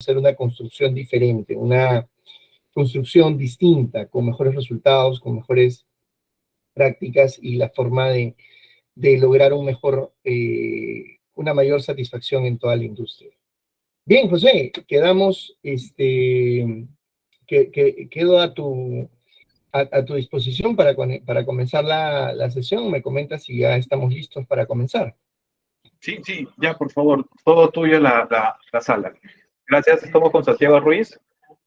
hacer una construcción diferente, una construcción distinta, con mejores resultados, con mejores prácticas y la forma de lograr un mejor, una mayor satisfacción en toda la industria. Bien, José, quedamos, quedo a tu disposición para comenzar la sesión. Me comentas si ya estamos listos para comenzar. Sí, sí, ya, por favor, todo tuyo la sala. Gracias, estamos con Santiago Ruiz,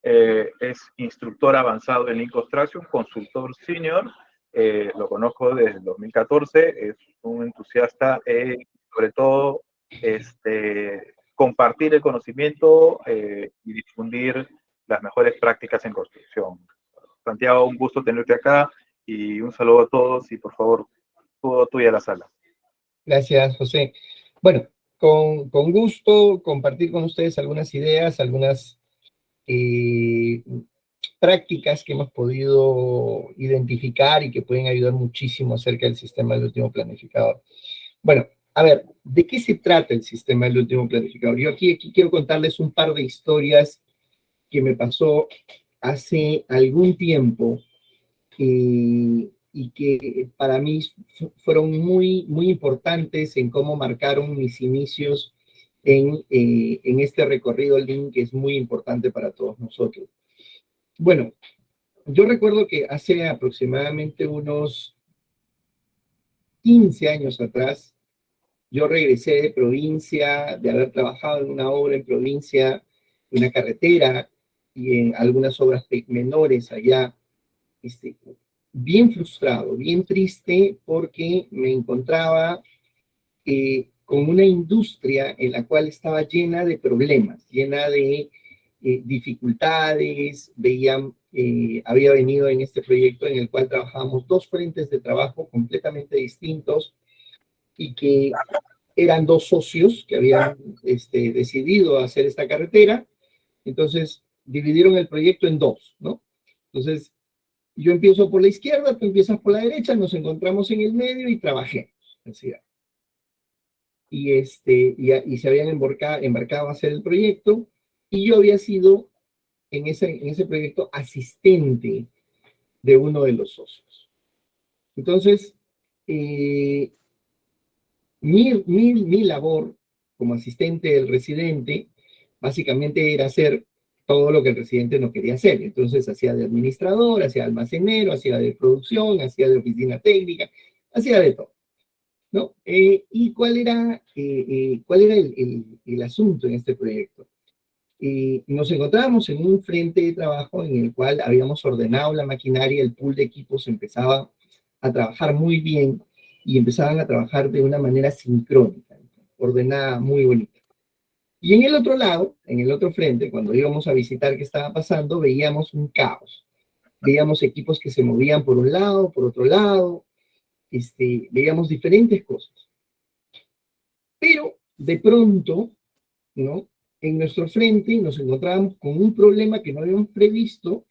es instructor avanzado en Lean Construction, consultor senior, lo conozco desde el 2014, es un entusiasta, sobre todo, compartir el conocimiento y difundir las mejores prácticas en construcción. Santiago, un gusto tenerte acá y un saludo a todos y por favor, todo tuya la sala. Gracias, José. Bueno, con gusto compartir con ustedes algunas ideas, algunas prácticas que hemos podido identificar y que pueden ayudar muchísimo acerca del sistema del último planificador. Bueno, a ver, ¿de qué se trata el sistema del último planificador? Yo aquí quiero contarles un par de historias que me pasó hace algún tiempo y que para mí fueron muy, muy importantes en cómo marcaron mis inicios en este recorrido Lean, que es muy importante para todos nosotros. Bueno, yo recuerdo que hace aproximadamente unos 15 años atrás, yo regresé de provincia, de haber trabajado en una obra en provincia, en una carretera y en algunas obras menores allá, bien frustrado, bien triste, porque me encontraba con una industria en la cual estaba llena de problemas, llena de dificultades. Había venido en este proyecto en el cual trabajábamos dos frentes de trabajo completamente distintos y que eran dos socios que habían decidido hacer esta carretera. Entonces dividieron el proyecto en dos, ¿no? Entonces yo empiezo por la izquierda, tú empiezas por la derecha, nos encontramos en el medio y trabajé. Y se habían embarcado a hacer el proyecto, y yo había sido en ese proyecto asistente de uno de los socios. Entonces, mi labor como asistente del residente básicamente era hacer todo lo que el residente no quería hacer. Entonces hacía de administrador, hacía de almacenero, hacía de producción, hacía de oficina técnica, hacía de todo, ¿no? ¿Y cuál era el asunto en este proyecto? Nos encontrábamos en un frente de trabajo en el cual habíamos ordenado la maquinaria, el pool de equipos empezaba a trabajar muy bien y empezaban a trabajar de una manera sincrónica, ordenada, muy bonita. Y en el otro lado, en el otro frente, cuando íbamos a visitar qué estaba pasando, veíamos un caos. Veíamos equipos que se movían por un lado, por otro lado, veíamos diferentes cosas. Pero de pronto, ¿no? En nuestro frente nos encontrábamos con un problema que no habíamos previsto,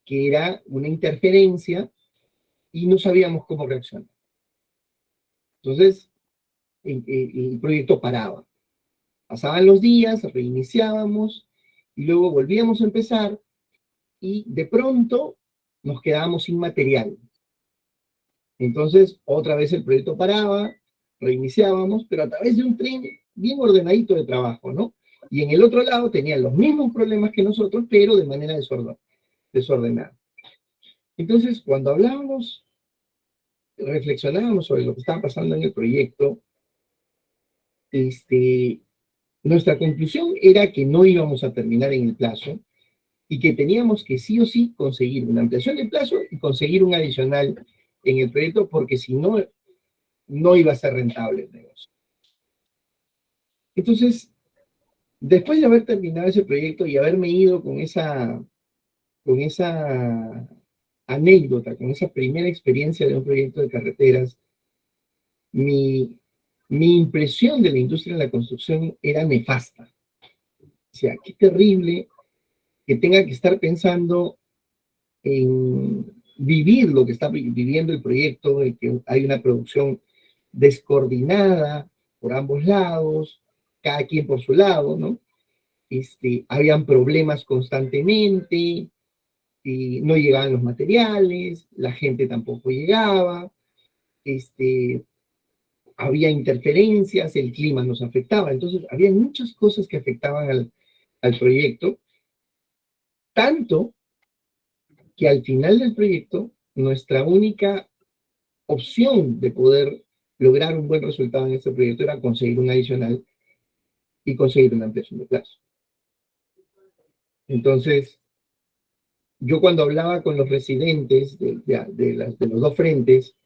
que era una interferencia, y no sabíamos cómo reaccionar. Entonces, el proyecto paraba. Pasaban los días, reiniciábamos, y luego volvíamos a empezar, y de pronto nos quedábamos sin material. Entonces, otra vez el proyecto paraba, reiniciábamos, pero a través de un tren bien ordenadito de trabajo, ¿no? Y en el otro lado tenían los mismos problemas que nosotros, pero de manera desordenada. Entonces, cuando hablábamos, reflexionábamos sobre lo que estaba pasando en el proyecto, nuestra conclusión era que no íbamos a terminar en el plazo y que teníamos que sí o sí conseguir una ampliación del plazo y conseguir un adicional en el proyecto, porque si no, no iba a ser rentable el negocio. Entonces, después de haber terminado ese proyecto y haberme ido con esa anécdota, con esa primera experiencia de un proyecto de carreteras, mi impresión de la industria de la construcción era nefasta. O sea, qué terrible que tenga que estar pensando en vivir lo que está viviendo el proyecto, de que hay una producción descoordinada por ambos lados, cada quien por su lado, ¿no? habían problemas constantemente, no llegaban los materiales, la gente tampoco llegaba, había interferencias, el clima nos afectaba, entonces había muchas cosas que afectaban al proyecto, tanto que al final del proyecto, nuestra única opción de poder lograr un buen resultado en este proyecto era conseguir un adicional y conseguir una ampliación de plazo. Entonces, yo cuando hablaba con los residentes de los dos frentes,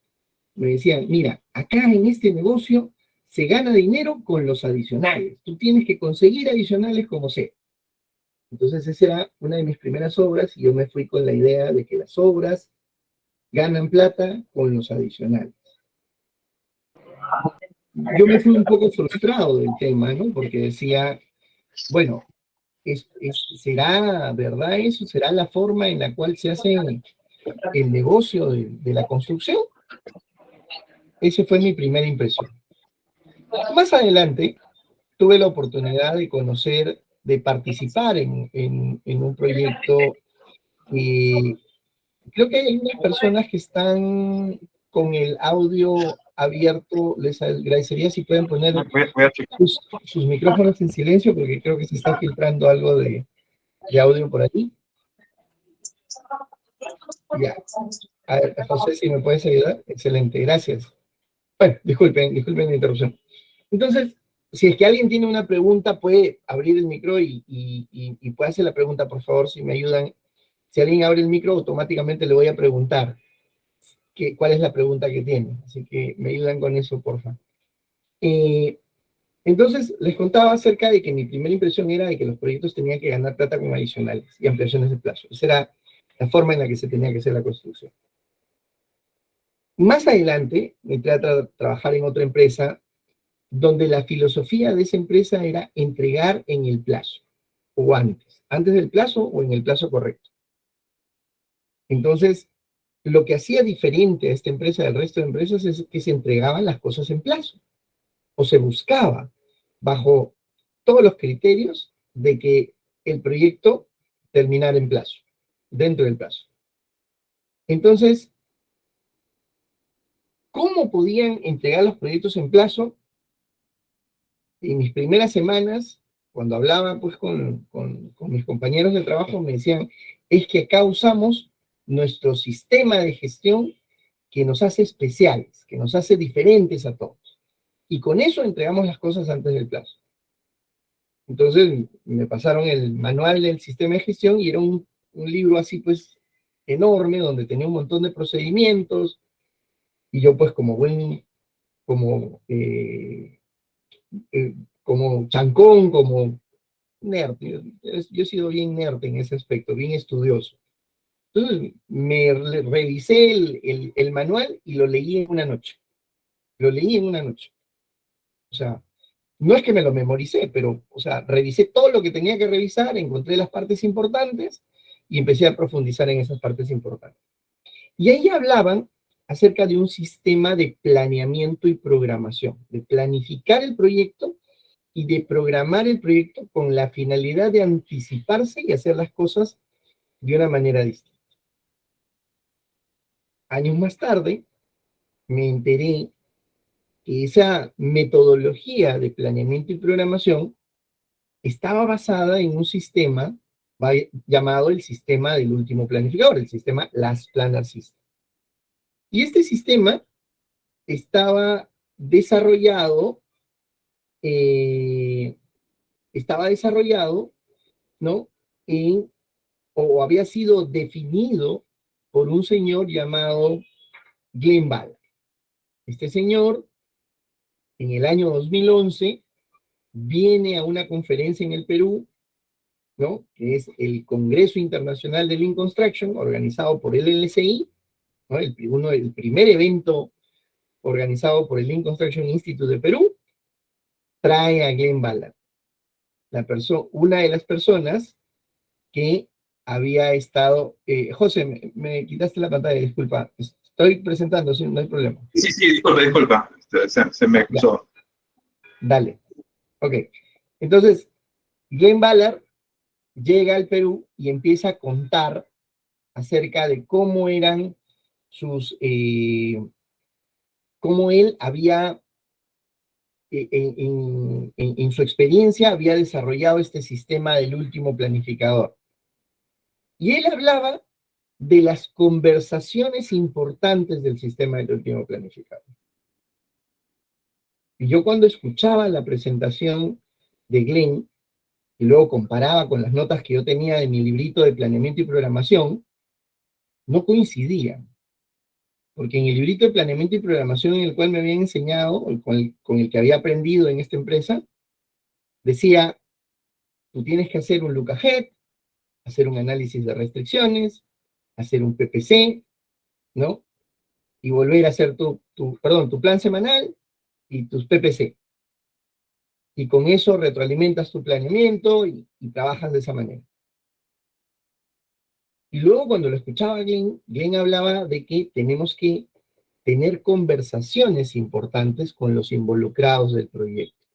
me decían, mira, acá en este negocio se gana dinero con los adicionales. Tú tienes que conseguir adicionales como sea. Entonces esa era una de mis primeras obras y yo me fui con la idea de que las obras ganan plata con los adicionales. Yo me fui un poco frustrado del tema, ¿no? Porque decía, bueno, ¿será verdad eso? ¿Será la forma en la cual se hace el negocio de la construcción? Esa fue mi primera impresión. Más adelante, tuve la oportunidad de conocer, de participar en un proyecto y creo que hay algunas personas que están con el audio abierto. Les agradecería si pueden poner sus micrófonos en silencio porque creo que se está filtrando algo de audio por ahí. Ya. A ver, José, si me puedes ayudar. Excelente, gracias. Bueno, disculpen la interrupción. Entonces, si es que alguien tiene una pregunta, puede abrir el micro y puede hacer la pregunta, por favor, si me ayudan. Si alguien abre el micro, automáticamente le voy a preguntar cuál es la pregunta que tiene. Así que me ayudan con eso, por favor. Entonces, les contaba acerca de que mi primera impresión era de que los proyectos tenían que ganar plata con adicionales y ampliaciones de plazo. Esa era la forma en la que se tenía que hacer la construcción. Más adelante, me entré a trabajar en otra empresa donde la filosofía de esa empresa era entregar en el plazo, o antes del plazo o en el plazo correcto. Entonces, lo que hacía diferente a esta empresa del resto de empresas es que se entregaban las cosas en plazo, o se buscaba bajo todos los criterios de que el proyecto terminara en plazo, dentro del plazo. Entonces, ¿cómo podían entregar los proyectos en plazo? En mis primeras semanas, cuando hablaba pues con mis compañeros de trabajo, me decían, es que acá usamos nuestro sistema de gestión que nos hace especiales, que nos hace diferentes a todos. Y con eso entregamos las cosas antes del plazo. Entonces me pasaron el manual del sistema de gestión y era un libro así pues enorme, donde tenía un montón de procedimientos, y yo pues como chancón, como nerd. Yo he sido bien nerd en ese aspecto, bien estudioso. Entonces me revisé el manual y lo leí en una noche. Lo leí en una noche. O sea, no es que me lo memoricé, pero, o sea, revisé todo lo que tenía que revisar, encontré las partes importantes y empecé a profundizar en esas partes importantes. Y ahí hablaban acerca de un sistema de planeamiento y programación, de planificar el proyecto y de programar el proyecto con la finalidad de anticiparse y hacer las cosas de una manera distinta. Años más tarde, me enteré que esa metodología de planeamiento y programación estaba basada en un sistema llamado el sistema del último planificador, el sistema Last Planner System. Y este sistema estaba desarrollado, ¿no? O había sido definido por un señor llamado Glenn Ballard. Este señor, en el año 2011, viene a una conferencia en el Perú, ¿no? Que es el Congreso Internacional de Lean Construction, organizado por el LSI, ¿no? El primer evento organizado por el Lean Construction Institute de Perú, trae a Glenn Ballard, una de las personas que había estado... José, me quitaste la pantalla, disculpa. Estoy presentando, ¿sí? No hay problema. Sí, disculpa. Se me cruzó. Dale. Ok. Entonces, Glenn Ballard llega al Perú y empieza a contar acerca de cómo eran cómo él había, en su experiencia, había desarrollado este sistema del último planificador. Y él hablaba de las conversaciones importantes del sistema del último planificador. Y yo cuando escuchaba la presentación de Glenn, y luego comparaba con las notas que yo tenía de mi librito de planeamiento y programación, no coincidían. Porque en el librito de planeamiento y programación en el cual me habían enseñado, con el que había aprendido en esta empresa, decía, tú tienes que hacer un look ahead, hacer un análisis de restricciones, hacer un PPC, ¿no? Y volver a hacer tu plan semanal y tus PPC. Y con eso retroalimentas tu planeamiento y trabajas de esa manera. Y luego cuando lo escuchaba Glenn hablaba de que tenemos que tener conversaciones importantes con los involucrados del proyecto.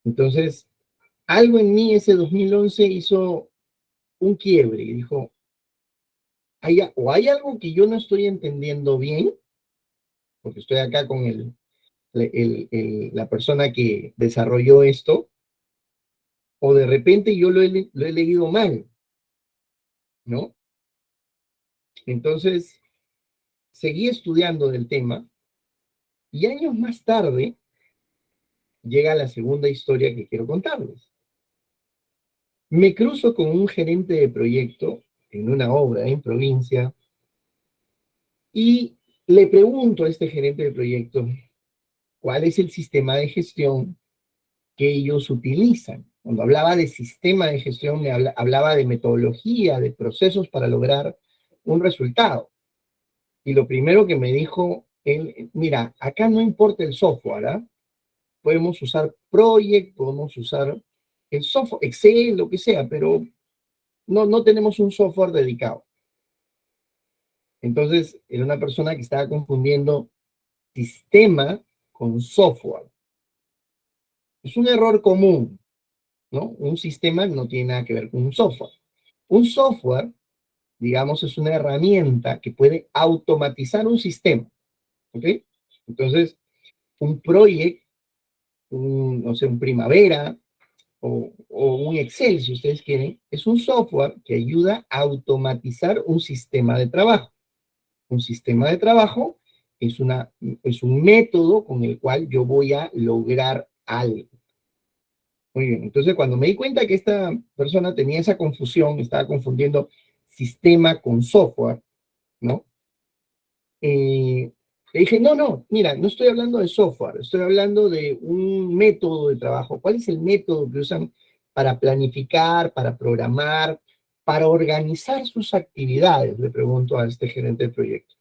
Entonces, algo en mí ese 2011 hizo un quiebre y dijo, o hay algo que yo no estoy entendiendo bien, porque estoy acá con la persona que desarrolló esto, o de repente yo lo he leído mal, ¿no? Entonces, seguí estudiando del tema y años más tarde llega la segunda historia que quiero contarles. Me cruzo con un gerente de proyecto en una obra en provincia y le pregunto a este gerente de proyecto cuál es el sistema de gestión que ellos utilizan. Cuando hablaba de sistema de gestión, hablaba de metodología, de procesos para lograr un resultado. Y lo primero que me dijo él, mira, acá no importa el software, ¿ah? Podemos usar Project, podemos usar el software, Excel, lo que sea, pero no tenemos un software dedicado. Entonces, era una persona que estaba confundiendo sistema con software. Es un error común, ¿no? Un sistema no tiene nada que ver con un software. Un software, digamos, es una herramienta que puede automatizar un sistema, ¿ok? Entonces, un project, no sé, un Primavera o un Excel, si ustedes quieren, es un software que ayuda a automatizar un sistema de trabajo. Un sistema de trabajo es un método con el cual yo voy a lograr algo. Muy bien, entonces cuando me di cuenta que esta persona tenía esa confusión, estaba confundiendo sistema con software, ¿no? Le dije, no, mira, no estoy hablando de software, estoy hablando de un método de trabajo. ¿Cuál es el método que usan para planificar, para programar, para organizar sus actividades? Le pregunto a este gerente de proyecto.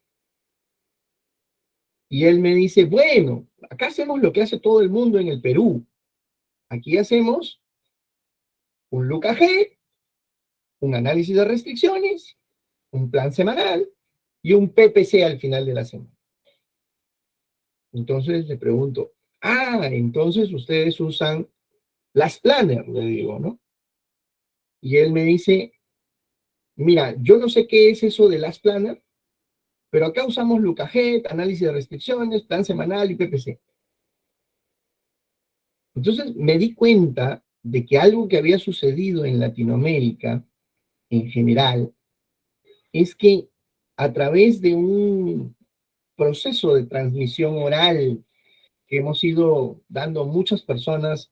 Y él me dice, bueno, acá hacemos lo que hace todo el mundo en el Perú. Aquí hacemos un look ahead, un análisis de restricciones, un plan semanal y un PPC al final de la semana. Entonces le pregunto, entonces ustedes usan las planners, le digo, ¿no? Y él me dice, mira, yo no sé qué es eso de las planners, pero acá usamos look ahead, análisis de restricciones, plan semanal y PPC. Entonces me di cuenta de que algo que había sucedido en Latinoamérica en general es que a través de un proceso de transmisión oral que hemos ido dando muchas personas,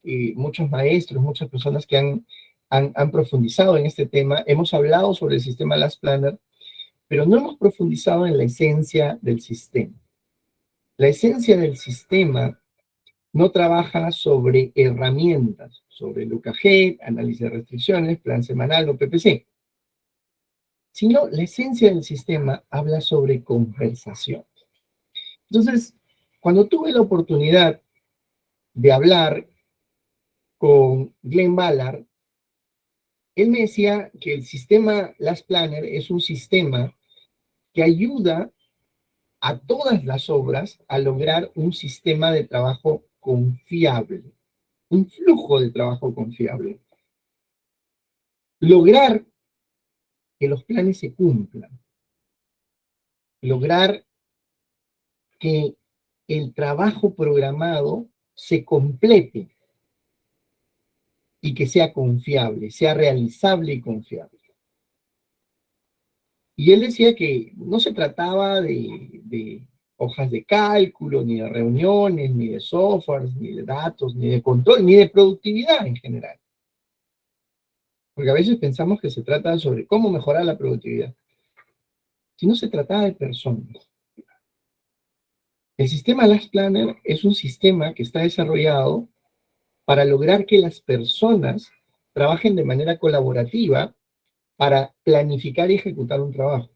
muchos maestros, muchas personas que han profundizado en este tema, hemos hablado sobre el sistema Last Planner, pero no hemos profundizado en la esencia del sistema. La esencia del sistema no trabaja sobre herramientas, sobre look ahead, análisis de restricciones, plan semanal o PPC, sino la esencia del sistema habla sobre conversación. Entonces, cuando tuve la oportunidad de hablar con Glenn Ballard, él me decía que el sistema Last Planner es un sistema que ayuda a todas las obras a lograr un sistema de trabajo confiable. un flujo de trabajo confiable. Lograr que los planes se cumplan. Lograr que el trabajo programado se complete y que sea confiable, sea realizable y confiable. Y él decía que no se trataba de hojas de cálculo, ni de reuniones, ni de softwares, ni de datos, ni de control, ni de productividad en general. Porque a veces pensamos que se trata sobre cómo mejorar la productividad. Si no se trataba de personas. El sistema Last Planner es un sistema que está desarrollado para lograr que las personas trabajen de manera colaborativa para planificar y ejecutar un trabajo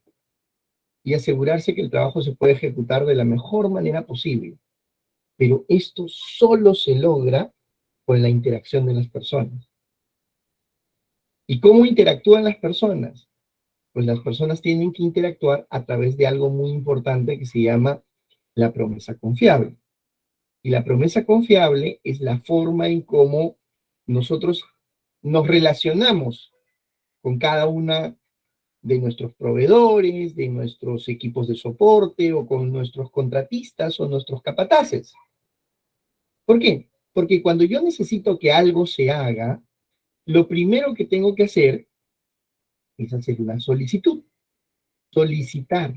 y asegurarse que el trabajo se puede ejecutar de la mejor manera posible. Pero esto solo se logra con la interacción de las personas. ¿Y cómo interactúan las personas? Pues las personas tienen que interactuar a través de algo muy importante que se llama la promesa confiable. Y la promesa confiable es la forma en cómo nosotros nos relacionamos con cada una de nuestros proveedores, de nuestros equipos de soporte o con nuestros contratistas o nuestros capataces. ¿Por qué? Porque cuando yo necesito que algo se haga, lo primero que tengo que hacer es hacer una solicitud, solicitar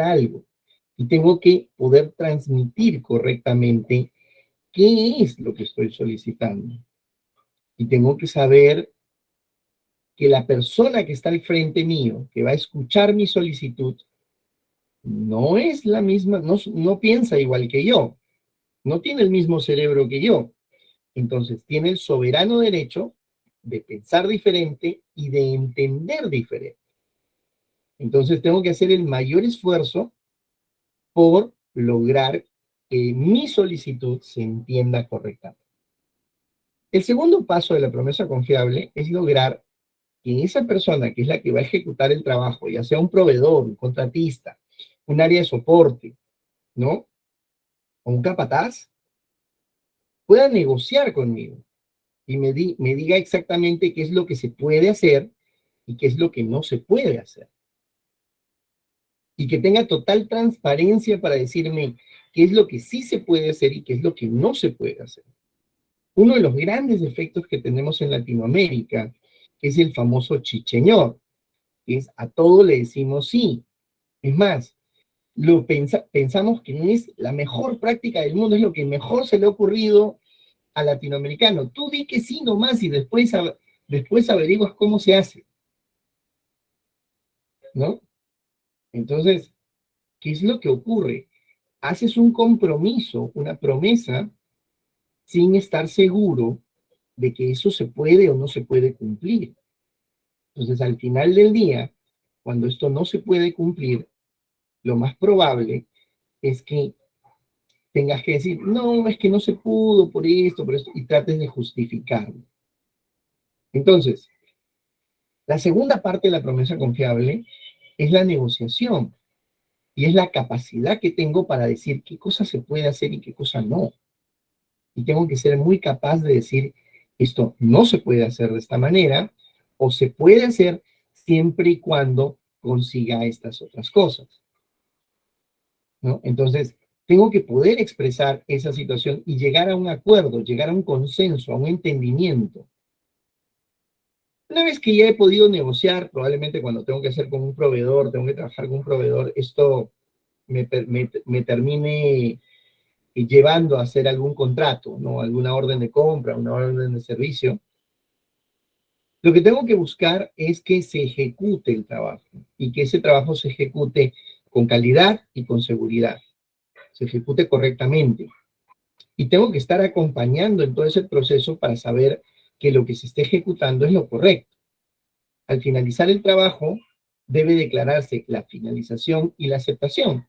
algo. Y tengo que poder transmitir correctamente qué es lo que estoy solicitando. Y tengo que saber que la persona que está al frente mío, que va a escuchar mi solicitud, no es la misma, no piensa igual que yo, no tiene el mismo cerebro que yo. Entonces, tiene el soberano derecho de pensar diferente y de entender diferente. Entonces, tengo que hacer el mayor esfuerzo por lograr que mi solicitud se entienda correctamente. El segundo paso de la promesa confiable es lograr que esa persona que es la que va a ejecutar el trabajo, ya sea un proveedor, un contratista, un área de soporte, ¿no? O un capataz, pueda negociar conmigo y me diga exactamente qué es lo que se puede hacer y qué es lo que no se puede hacer. Y que tenga total transparencia para decirme qué es lo que sí se puede hacer y qué es lo que no se puede hacer. Uno de los grandes defectos que tenemos en Latinoamérica es el famoso chicheñor, que es a todo le decimos sí. Es más, pensamos que no es la mejor práctica del mundo, es lo que mejor se le ha ocurrido al latinoamericano. Tú di que sí nomás y después averiguas cómo se hace, ¿no? Entonces, ¿qué es lo que ocurre? Haces un compromiso, una promesa, sin estar seguro de que eso se puede o no se puede cumplir. Entonces, al final del día, cuando esto no se puede cumplir, lo más probable es que tengas que decir, no, es que no se pudo por esto, y trates de justificarlo. Entonces, la segunda parte de la promesa confiable es la negociación y es la capacidad que tengo para decir qué cosa se puede hacer y qué cosa no. Y tengo que ser muy capaz de decir, esto no se puede hacer de esta manera o se puede hacer siempre y cuando consiga estas otras cosas, ¿no? Entonces, tengo que poder expresar esa situación y llegar a un acuerdo, llegar a un consenso, a un entendimiento. Una vez que ya he podido negociar, probablemente cuando tengo que hacer con un proveedor, tengo que trabajar con un proveedor, esto me termine llevando a hacer algún contrato, ¿no? Alguna orden de compra, una orden de servicio. Lo que tengo que buscar es que se ejecute el trabajo y que ese trabajo se ejecute con calidad y con seguridad, se ejecute correctamente. Y tengo que estar acompañando en todo ese proceso para saber que lo que se esté ejecutando es lo correcto. Al finalizar el trabajo, debe declararse la finalización y la aceptación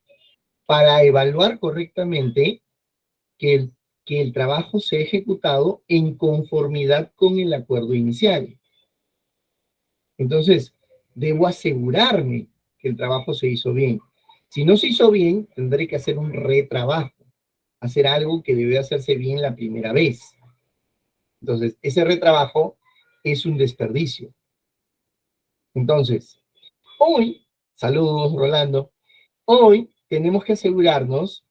para evaluar correctamente que el trabajo se ha ejecutado en conformidad con el acuerdo inicial. Entonces, debo asegurarme que el trabajo se hizo bien. Si no se hizo bien, tendré que hacer un retrabajo, hacer algo que debe hacerse bien la primera vez. Entonces, ese retrabajo es un desperdicio. Entonces, hoy, saludos Rolando, hoy tenemos que asegurarnos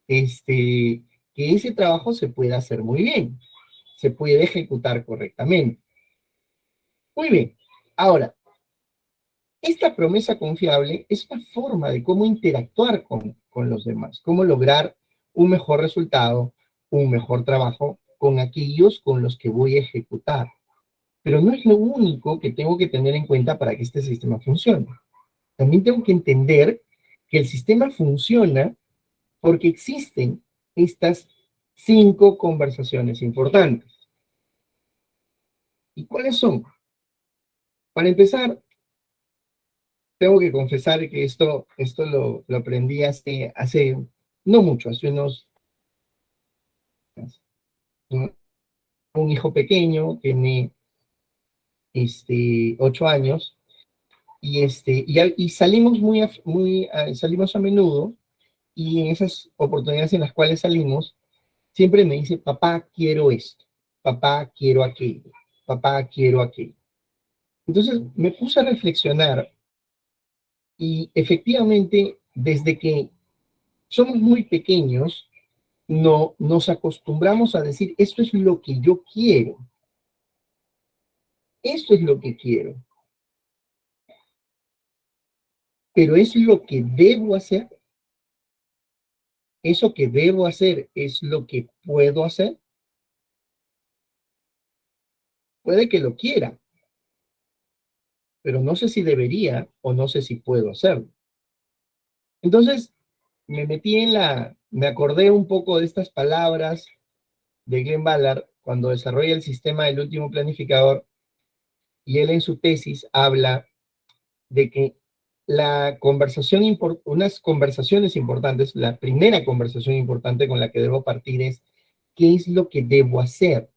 que ese trabajo se pueda hacer muy bien, se puede ejecutar correctamente. Muy bien, ahora, esta promesa confiable es una forma de cómo interactuar con los demás, cómo lograr un mejor resultado, un mejor trabajo con aquellos con los que voy a ejecutar. Pero no es lo único que tengo que tener en cuenta para que este sistema funcione. También tengo que entender que el sistema funciona porque existen estas 5 conversaciones importantes. ¿Y cuáles son? Para empezar, tengo que confesar que esto lo aprendí hace no mucho, hace unos, ¿no? Un hijo pequeño, tiene 8 años, y salimos salimos a menudo, y en esas oportunidades en las cuales salimos, siempre me dice, papá, quiero esto, papá, quiero aquello, papá, quiero aquello. Entonces me puse a reflexionar y efectivamente, desde que somos muy pequeños, no nos acostumbramos a decir, esto es lo que yo quiero, esto es lo que quiero, pero es lo que debo hacer, eso que debo hacer es lo que puedo hacer, puede que lo quiera, pero no sé si debería o no sé si puedo hacerlo. Entonces, me acordé un poco de estas palabras de Glenn Ballard cuando desarrolla el sistema del último planificador, y él en su tesis habla de que unas conversaciones importantes, la primera conversación importante con la que debo partir es, ¿qué es lo que debo hacer?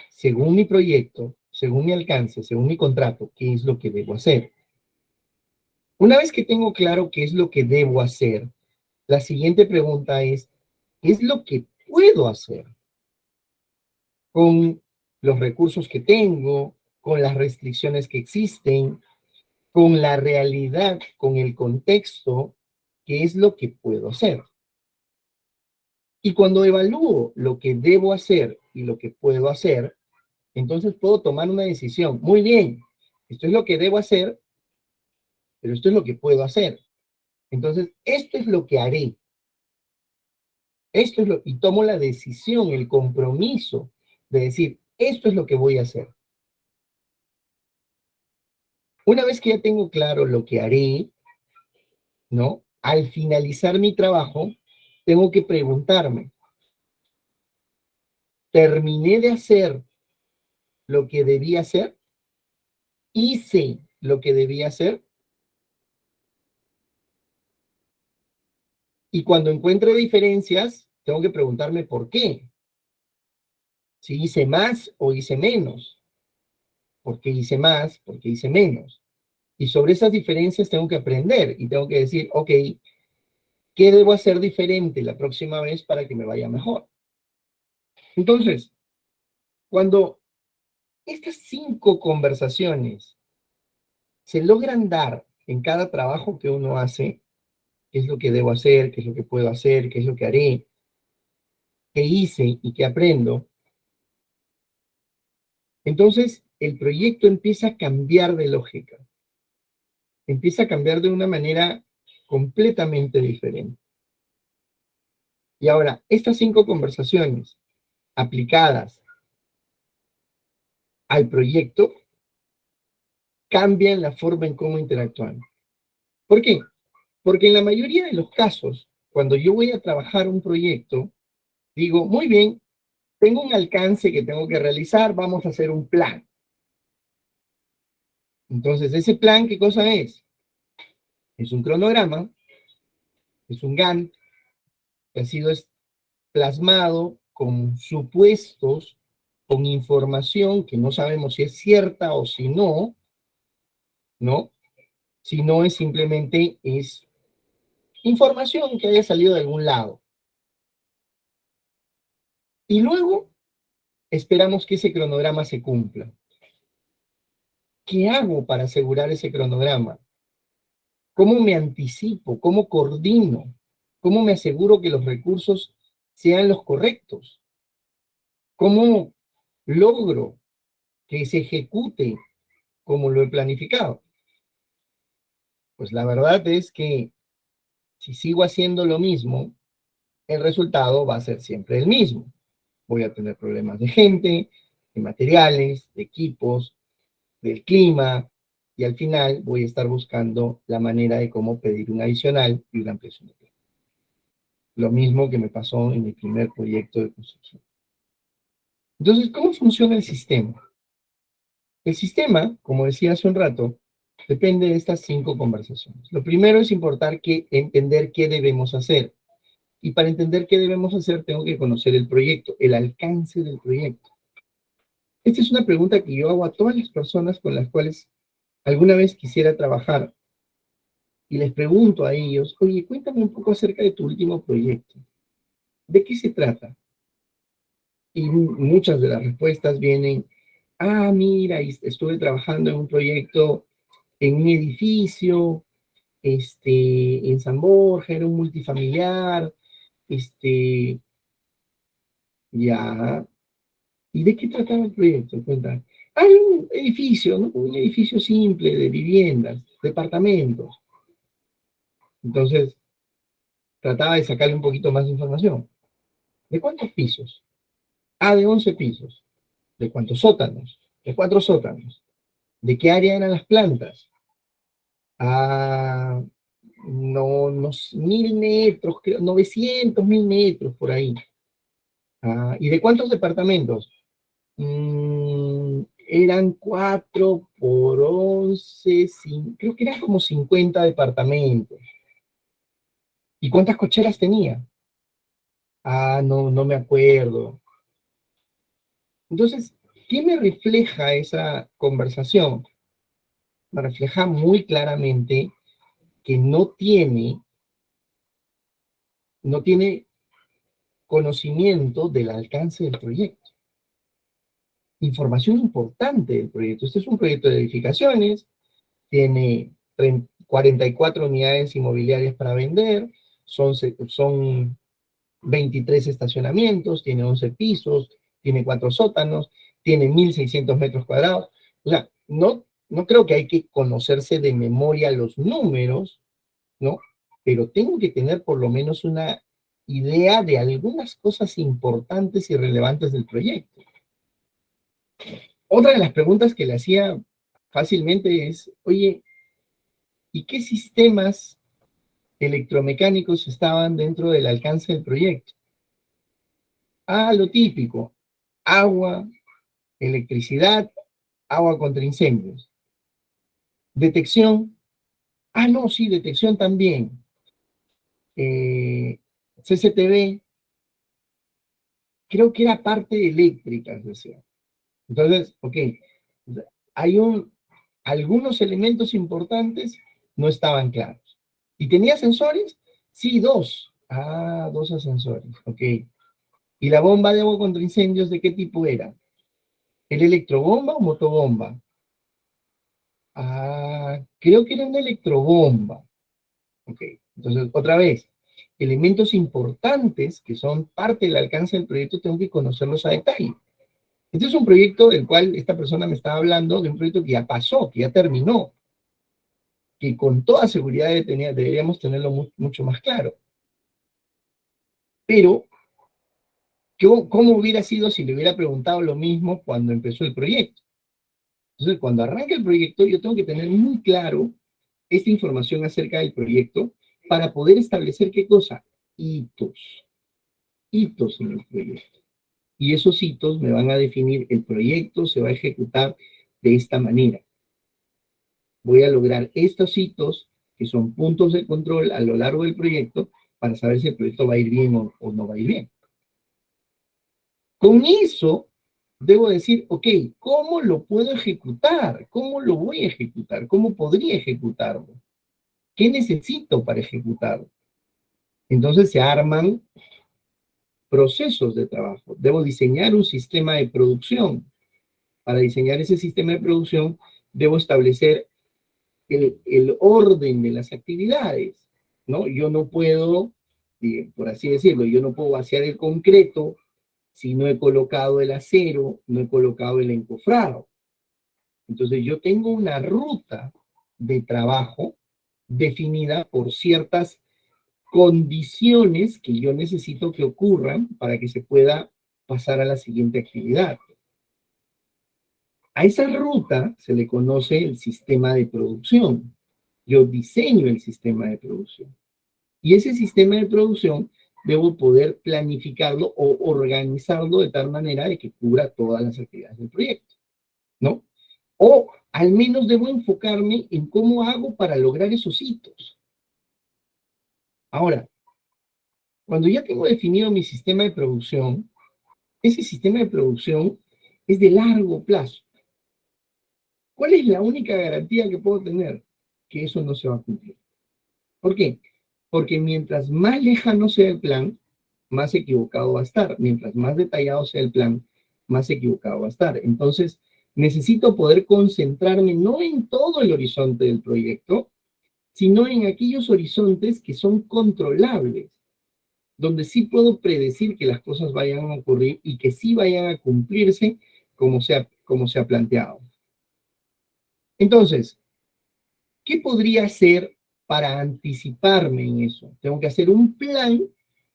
Según mi proyecto, según mi alcance, según mi contrato, ¿qué es lo que debo hacer? Una vez que tengo claro qué es lo que debo hacer, la siguiente pregunta es, ¿qué es lo que puedo hacer con los recursos que tengo, con las restricciones que existen, con la realidad, con el contexto? ¿Qué es lo que puedo hacer? Y cuando evalúo lo que debo hacer y lo que puedo hacer, entonces puedo tomar una decisión. Muy bien, esto es lo que debo hacer, pero esto es lo que puedo hacer. Entonces, esto es lo que haré. Y tomo la decisión, el compromiso de decir, esto es lo que voy a hacer. Una vez que ya tengo claro lo que haré, ¿no? Al finalizar mi trabajo, tengo que preguntarme, ¿terminé de hacer lo que debía hacer? ¿Hice lo que debía hacer? Y cuando encuentre diferencias, tengo que preguntarme por qué. Si hice más o hice menos. ¿Por qué hice más? ¿Por qué hice menos? Y sobre esas diferencias tengo que aprender y tengo que decir, ok, ¿qué debo hacer diferente la próxima vez para que me vaya mejor? Entonces, cuando estas 5 conversaciones se logran dar en cada trabajo que uno hace, qué es lo que debo hacer, qué es lo que puedo hacer, qué es lo que haré, qué hice y qué aprendo, entonces el proyecto empieza a cambiar de lógica, empieza a cambiar de una manera completamente diferente. Y ahora, estas 5 conversaciones aplicadas al proyecto cambian la forma en cómo interactúan. ¿Por qué? Porque en la mayoría de los casos, cuando yo voy a trabajar un proyecto, digo, muy bien, tengo un alcance que tengo que realizar, vamos a hacer un plan. Entonces, ese plan, ¿qué cosa es? Es un cronograma, es un Gantt, que ha sido plasmado con supuestos, con información que no sabemos si es cierta o si no, ¿no? Si no es simplemente información que haya salido de algún lado. Y luego esperamos que ese cronograma se cumpla. ¿Qué hago para asegurar ese cronograma? ¿Cómo me anticipo? ¿Cómo coordino? ¿Cómo me aseguro que los recursos sean los correctos? ¿Cómo logro que se ejecute como lo he planificado? Pues la verdad es que si sigo haciendo lo mismo, el resultado va a ser siempre el mismo. Voy a tener problemas de gente, de materiales, de equipos, del clima, y al final voy a estar buscando la manera de cómo pedir un adicional y una ampliación de plan. Lo mismo que me pasó en mi primer proyecto de construcción. Entonces, ¿cómo funciona el sistema? El sistema, como decía hace un rato, depende de estas 5 conversaciones. Lo primero es entender qué debemos hacer. Y para entender qué debemos hacer, tengo que conocer el proyecto, el alcance del proyecto. Esta es una pregunta que yo hago a todas las personas con las cuales alguna vez quisiera trabajar. Y les pregunto a ellos, oye, cuéntame un poco acerca de tu último proyecto. ¿De qué se trata? Y muchas de las respuestas vienen, mira, estuve trabajando en un proyecto en un edificio, en San Borja, era un multifamiliar, ya. ¿Y de qué trataba el proyecto? Cuenta. Hay un edificio, ¿no? Un edificio simple de viviendas, departamentos. Entonces, trataba de sacarle un poquito más de información. ¿De cuántos pisos? De 11 pisos. ¿De cuántos sótanos? De 4 sótanos. ¿De qué área eran las plantas? No, unos 1000 metros, creo, 900, 1000 metros por ahí. ¿Y de cuántos departamentos? Eran 4 por 11, creo que eran como 50 departamentos. ¿Y cuántas cocheras tenía? No me acuerdo. Entonces, ¿qué me refleja esa conversación? Me refleja muy claramente que no tiene conocimiento del alcance del proyecto. Información importante del proyecto. Este es un proyecto de edificaciones, tiene 44 unidades inmobiliarias para vender, son 23 estacionamientos, tiene 11 pisos, tiene 4 sótanos, tiene 1.600 metros cuadrados. O sea, no creo que hay que conocerse de memoria los números, ¿no? Pero tengo que tener por lo menos una idea de algunas cosas importantes y relevantes del proyecto. Otra de las preguntas que le hacía fácilmente es, oye, ¿y qué sistemas electromecánicos estaban dentro del alcance del proyecto? Lo típico, agua, electricidad, agua contra incendios. Detección, no, sí, detección también. CCTV, creo que era parte eléctrica, decía. Entonces, ok, hay algunos elementos importantes no estaban claros. ¿Y tenía sensores? Sí, 2. 2 ascensores, ok. ¿Y la bomba de agua contra incendios de qué tipo era? ¿Era electrobomba o motobomba? Creo que era una electrobomba. Ok, entonces otra vez, elementos importantes que son parte del alcance del proyecto tengo que conocerlos a detalle. Este es un proyecto del cual esta persona me estaba hablando, de un proyecto que ya pasó, que ya terminó, que con toda seguridad deberíamos tenerlo mucho más claro. Pero, ¿cómo hubiera sido si le hubiera preguntado lo mismo cuando empezó el proyecto? Entonces, cuando arranca el proyecto, yo tengo que tener muy claro esta información acerca del proyecto para poder establecer qué cosa, hitos en el proyecto. Y esos hitos me van a definir el proyecto, se va a ejecutar de esta manera. Voy a lograr estos hitos, que son puntos de control a lo largo del proyecto, para saber si el proyecto va a ir bien o no va a ir bien. Con eso, debo decir, ok, ¿cómo lo puedo ejecutar? ¿Cómo lo voy a ejecutar? ¿Cómo podría ejecutarlo? ¿Qué necesito para ejecutarlo? Entonces se arman procesos de trabajo, debo diseñar un sistema de producción. Para diseñar ese sistema de producción, debo establecer el orden de las actividades, ¿no? Yo no puedo, por así decirlo, yo no puedo vaciar el concreto si no he colocado el acero, no he colocado el encofrado. Entonces yo tengo una ruta de trabajo definida por ciertas condiciones que yo necesito que ocurran para que se pueda pasar a la siguiente actividad. A esa ruta se le conoce el sistema de producción. Yo diseño el sistema de producción. Y ese sistema de producción debo poder planificarlo o organizarlo de tal manera de que cubra todas las actividades del proyecto, ¿no? O al menos debo enfocarme en cómo hago para lograr esos hitos. Ahora, cuando ya tengo definido mi sistema de producción, ese sistema de producción es de largo plazo. ¿Cuál es la única garantía que puedo tener? Que eso no se va a cumplir. ¿Por qué? Porque mientras más lejano sea el plan, más equivocado va a estar. Mientras más detallado sea el plan, más equivocado va a estar. Entonces, necesito poder concentrarme no en todo el horizonte del proyecto, sino en aquellos horizontes que son controlables, donde sí puedo predecir que las cosas vayan a ocurrir y que sí vayan a cumplirse como se ha planteado. Entonces, ¿qué podría hacer para anticiparme en eso? Tengo que hacer un plan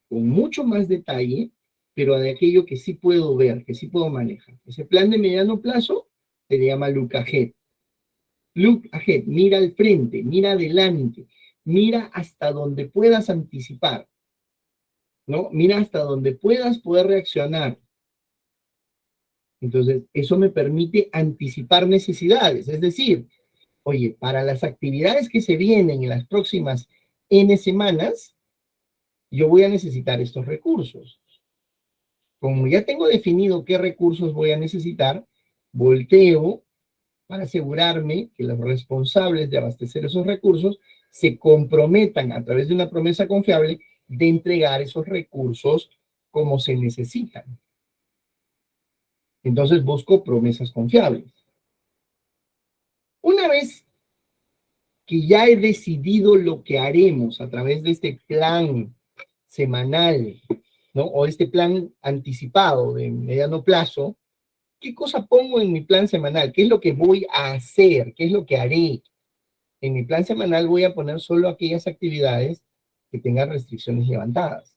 con mucho más detalle, pero de aquello que sí puedo ver, que sí puedo manejar. Ese plan de mediano plazo se llama Look Ahead. Look Ahead, mira al frente, mira adelante, mira hasta donde puedas anticipar, ¿no? Mira hasta donde puedas poder reaccionar. Entonces, eso me permite anticipar necesidades, es decir, oye, para las actividades que se vienen en las próximas N semanas, yo voy a necesitar estos recursos. Como ya tengo definido qué recursos voy a necesitar, volteo para asegurarme que los responsables de abastecer esos recursos se comprometan a través de una promesa confiable de entregar esos recursos como se necesitan. Entonces busco promesas confiables. Una vez que ya he decidido lo que haremos a través de este plan semanal, ¿no? O este plan anticipado de mediano plazo, ¿qué cosa pongo en mi plan semanal? ¿Qué es lo que voy a hacer? ¿Qué es lo que haré? En mi plan semanal voy a poner solo aquellas actividades que tengan restricciones levantadas.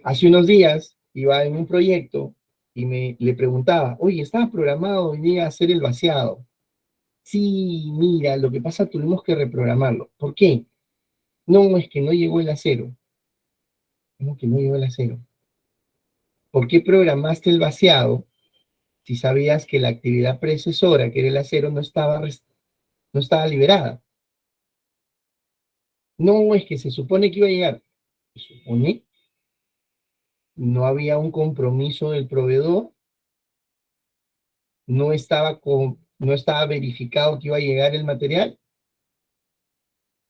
Hace unos días iba en un proyecto y le preguntaba, oye, ¿estaba programado hoy día hacer el vaciado? Sí, mira, lo que pasa, tuvimos que reprogramarlo. ¿Por qué? No, es que no llegó el acero. ¿Cómo que no llegó el acero? ¿Por qué programaste el vaciado si sabías que la actividad predecesora, que era el acero, no estaba liberada? No, es que se supone que iba a llegar. ¿Se supone? No había un compromiso del proveedor, no estaba verificado que iba a llegar el material.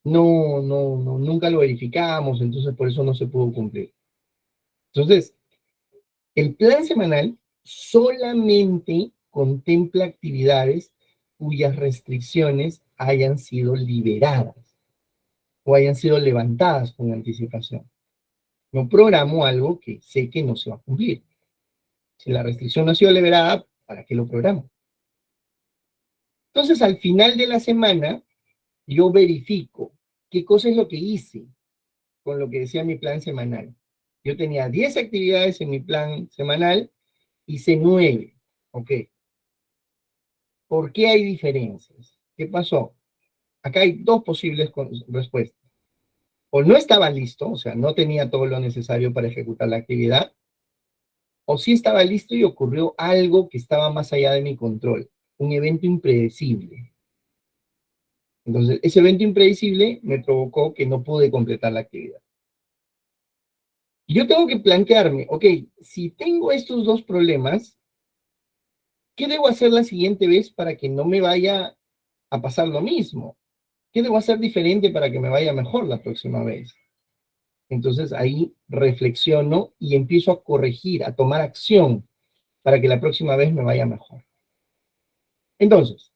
No, no, no, nunca lo verificamos, entonces por eso no se pudo cumplir. Entonces, el plan semanal solamente contempla actividades cuyas restricciones hayan sido liberadas o hayan sido levantadas con anticipación. No programo algo que sé que no se va a cumplir. Si la restricción no ha sido liberada, ¿para qué lo programo? Entonces, al final de la semana, yo verifico qué cosa es lo que hice con lo que decía mi plan semanal. Yo tenía 10 actividades en mi plan semanal, hice 9. Ok. ¿Por qué hay diferencias? ¿Qué pasó? Acá hay dos posibles respuestas. O no estaba listo, o sea, no tenía todo lo necesario para ejecutar la actividad, o sí estaba listo y ocurrió algo que estaba más allá de mi control, un evento impredecible. Entonces, ese evento impredecible me provocó que no pude completar la actividad. Y yo tengo que plantearme, ok, si tengo estos dos problemas, ¿qué debo hacer la siguiente vez para que no me vaya a pasar lo mismo? ¿Qué debo hacer diferente para que me vaya mejor la próxima vez? Entonces ahí reflexiono y empiezo a corregir, a tomar acción para que la próxima vez me vaya mejor. Entonces,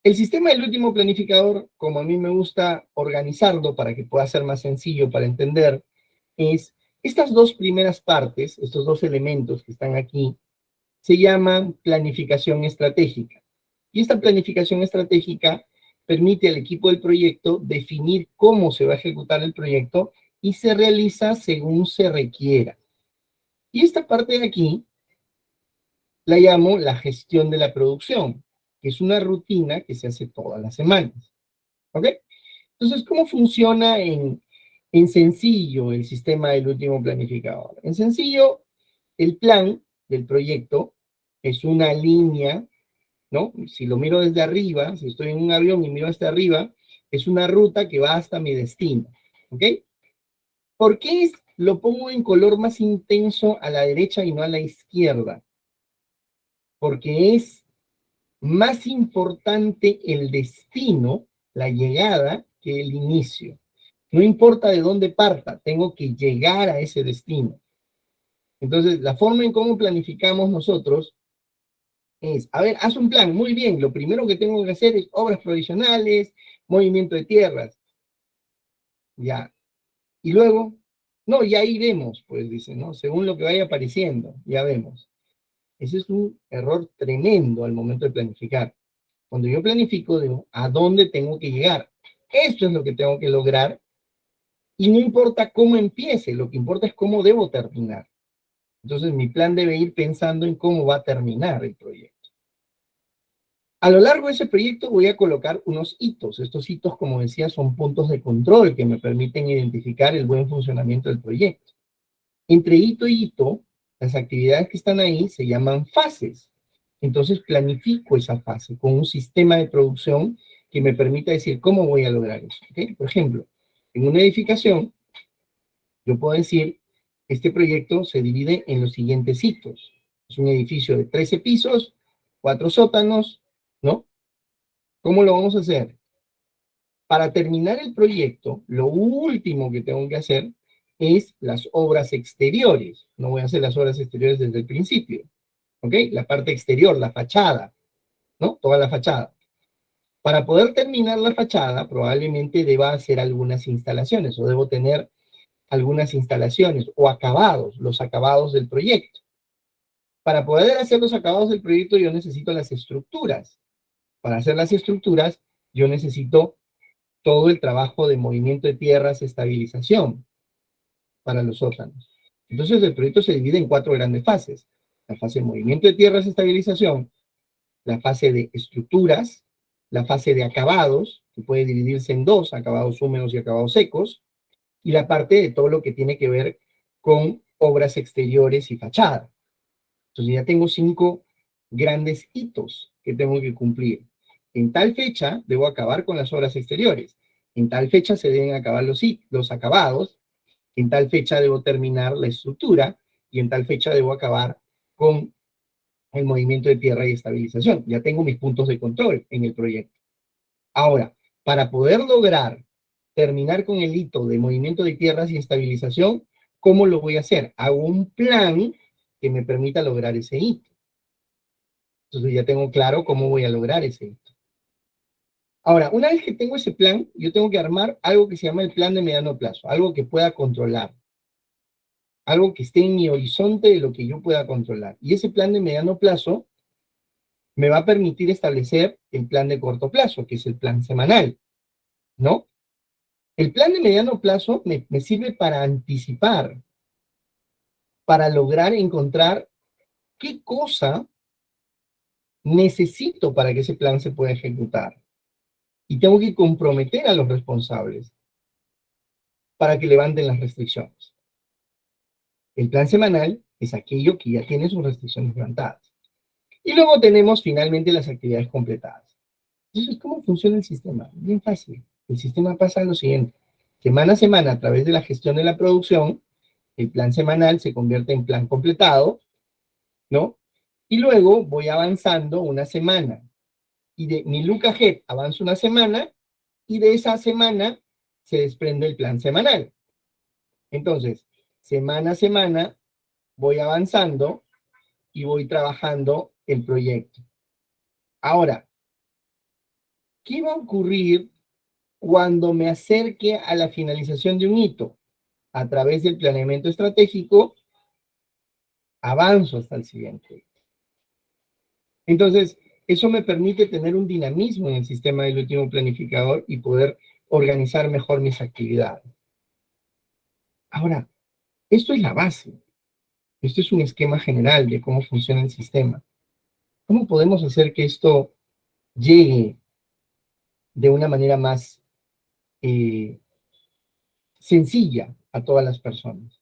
el sistema del último planificador, como a mí me gusta organizarlo para que pueda ser más sencillo para entender, es estas dos primeras partes, estos dos elementos que están aquí, se llaman planificación estratégica. Y esta planificación estratégica permite al equipo del proyecto definir cómo se va a ejecutar el proyecto y se realiza según se requiera. Y esta parte de aquí la llamo la gestión de la producción, que es una rutina que se hace todas las semanas. ¿Ok? Entonces, ¿cómo funciona en sencillo el sistema del último planificador? En sencillo, el plan del proyecto es una línea, ¿no? Si lo miro desde arriba, si estoy en un avión y miro hasta arriba, es una ruta que va hasta mi destino. ¿Ok? ¿Por qué lo pongo en color más intenso a la derecha y no a la izquierda? Porque es más importante el destino, la llegada, que el inicio. No importa de dónde parta, tengo que llegar a ese destino. Entonces, la forma en cómo planificamos nosotros es, a ver, haz un plan, muy bien, lo primero que tengo que hacer es obras provisionales, movimiento de tierras, ya. Y luego, no, ya ahí vemos, pues dice, ¿no? Según lo que vaya apareciendo, ya vemos. Ese es un error tremendo al momento de planificar. Cuando yo planifico, digo, ¿a dónde tengo que llegar? Esto es lo que tengo que lograr y no importa cómo empiece, lo que importa es cómo debo terminar. Entonces mi plan debe ir pensando en cómo va a terminar el proyecto. A lo largo de ese proyecto voy a colocar unos hitos. Estos hitos, como decía, son puntos de control que me permiten identificar el buen funcionamiento del proyecto. Entre hito y hito, las actividades que están ahí se llaman fases. Entonces planifico esa fase con un sistema de producción que me permita decir cómo voy a lograr eso. ¿Okay? Por ejemplo, en una edificación, yo puedo decir, este proyecto se divide en los siguientes hitos. Es un edificio de 13 pisos, 4 sótanos, ¿no? ¿Cómo lo vamos a hacer? Para terminar el proyecto, lo último que tengo que hacer es las obras exteriores. No voy a hacer las obras exteriores desde el principio. ¿Ok? La parte exterior, la fachada, ¿no? Toda la fachada. Para poder terminar la fachada, probablemente deba hacer algunas instalaciones o debo tener algunas instalaciones o acabados, los acabados del proyecto. Para poder hacer los acabados del proyecto, yo necesito las estructuras. Para hacer las estructuras, yo necesito todo el trabajo de movimiento de tierras, estabilización para los sótanos. Entonces, el proyecto se divide en 4 grandes fases. La fase de movimiento de tierras, estabilización, la fase de estructuras, la fase de acabados, que puede dividirse en 2, acabados húmedos y acabados secos, y la parte de todo lo que tiene que ver con obras exteriores y fachada. Entonces ya tengo 5 grandes hitos que tengo que cumplir. En tal fecha debo acabar con las obras exteriores. En tal fecha se deben acabar los acabados. En tal fecha debo terminar la estructura. Y en tal fecha debo acabar con el movimiento de tierra y estabilización. Ya tengo mis puntos de control en el proyecto. Ahora, para poder lograr terminar con el hito de movimiento de tierras y estabilización, ¿cómo lo voy a hacer? Hago un plan que me permita lograr ese hito. Entonces ya tengo claro cómo voy a lograr ese hito. Ahora, una vez que tengo ese plan, yo tengo que armar algo que se llama el plan de mediano plazo, algo que pueda controlar, algo que esté en mi horizonte de lo que yo pueda controlar. Y ese plan de mediano plazo me va a permitir establecer el plan de corto plazo, que es el plan semanal, ¿no? El plan de mediano plazo me sirve para anticipar, para lograr encontrar qué cosa necesito para que ese plan se pueda ejecutar. Y tengo que comprometer a los responsables para que levanten las restricciones. El plan semanal es aquello que ya tiene sus restricciones levantadas. Y luego tenemos finalmente las actividades completadas. Entonces, ¿cómo funciona el sistema? Bien fácil. El sistema pasa a lo siguiente. Semana a semana, a través de la gestión de la producción, el plan semanal se convierte en plan completado, ¿no? Y luego voy avanzando una semana. Y de mi look ahead avanzo una semana y de esa semana se desprende el plan semanal. Entonces, semana a semana voy avanzando y voy trabajando el proyecto. Ahora, ¿qué va a ocurrir cuando me acerque a la finalización de un hito? A través del planeamiento estratégico, avanzo hasta el siguiente. Entonces, eso me permite tener un dinamismo en el sistema del último planificador y poder organizar mejor mis actividades. Ahora, esto es la base. Esto es un esquema general de cómo funciona el sistema. ¿Cómo podemos hacer que esto llegue de una manera más sencilla a todas las personas?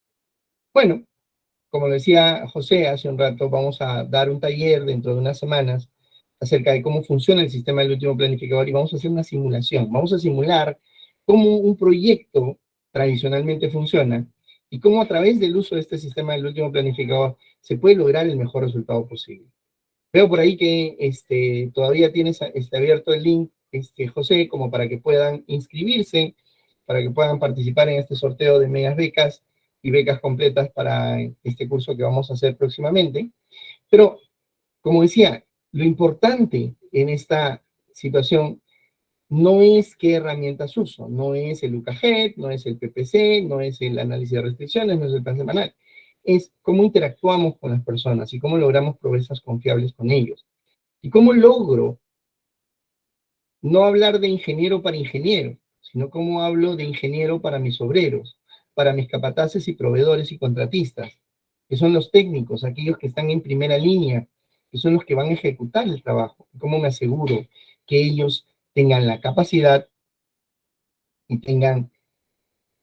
Bueno, como decía José hace un rato, vamos a dar un taller dentro de unas semanas acerca de cómo funciona el sistema del último planificador y vamos a hacer una simulación. Vamos a simular cómo un proyecto tradicionalmente funciona y cómo a través del uso de este sistema del último planificador se puede lograr el mejor resultado posible. Veo por ahí que todavía tienes abierto el link, José, como para que puedan inscribirse, para que puedan participar en este sorteo de medias becas y becas completas para este curso que vamos a hacer próximamente. Pero, como decía, lo importante en esta situación no es qué herramientas uso, no es el UCAGED, no es el PPC, no es el análisis de restricciones, no es el plan semanal. Es cómo interactuamos con las personas y cómo logramos promesas confiables con ellos. Y cómo logro no hablar de ingeniero para ingeniero, sino cómo hablo de ingeniero para mis obreros, para mis capataces y proveedores y contratistas, que son los técnicos, aquellos que están en primera línea, que son los que van a ejecutar el trabajo. ¿Cómo me aseguro que ellos tengan la capacidad y tengan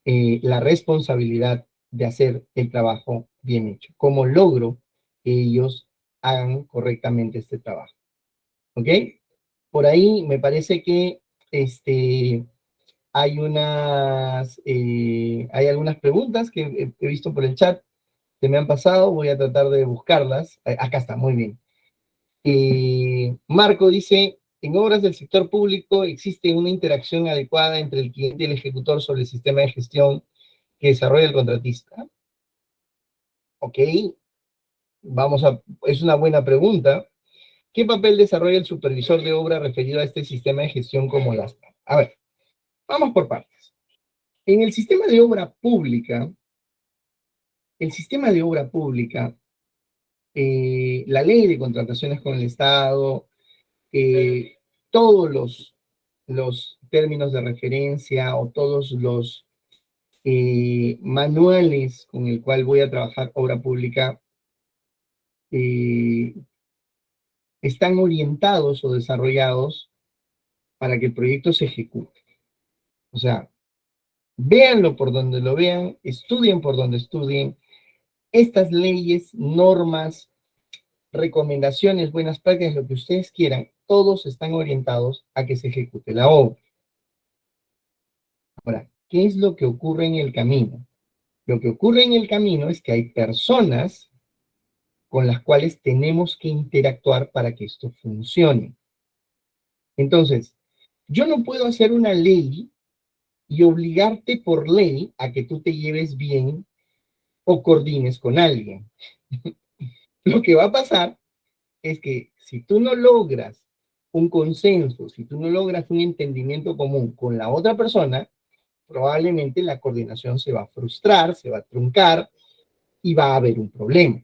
la responsabilidad de hacer el trabajo bien hecho? ¿Cómo logro que ellos hagan correctamente este trabajo? ¿Ok? Por ahí me parece que hay algunas preguntas que he visto por el chat que me han pasado, voy a tratar de buscarlas. Acá está, muy bien. Marco dice, en obras del sector público existe una interacción adecuada entre el cliente y el ejecutor sobre el sistema de gestión que desarrolla el contratista. Ok, es una buena pregunta. ¿Qué papel desarrolla el supervisor de obra referido a este sistema de gestión como las... A ver, vamos por partes. En el sistema de obra pública, la ley de contrataciones con el Estado, todos los términos de referencia o todos los manuales con el cual voy a trabajar obra pública eh, están orientados o desarrollados para que el proyecto se ejecute. O sea, véanlo por donde lo vean, estudien por donde estudien. Estas leyes, normas, recomendaciones, buenas prácticas, lo que ustedes quieran, todos están orientados a que se ejecute la obra. Ahora, ¿qué es lo que ocurre en el camino? Lo que ocurre en el camino es que hay personas con las cuales tenemos que interactuar para que esto funcione. Entonces, yo no puedo hacer una ley y obligarte por ley a que tú te lleves bien o coordines con alguien. Lo que va a pasar es que si tú no logras un consenso, si tú no logras un entendimiento común con la otra persona, probablemente la coordinación se va a frustrar, se va a truncar y va a haber un problema.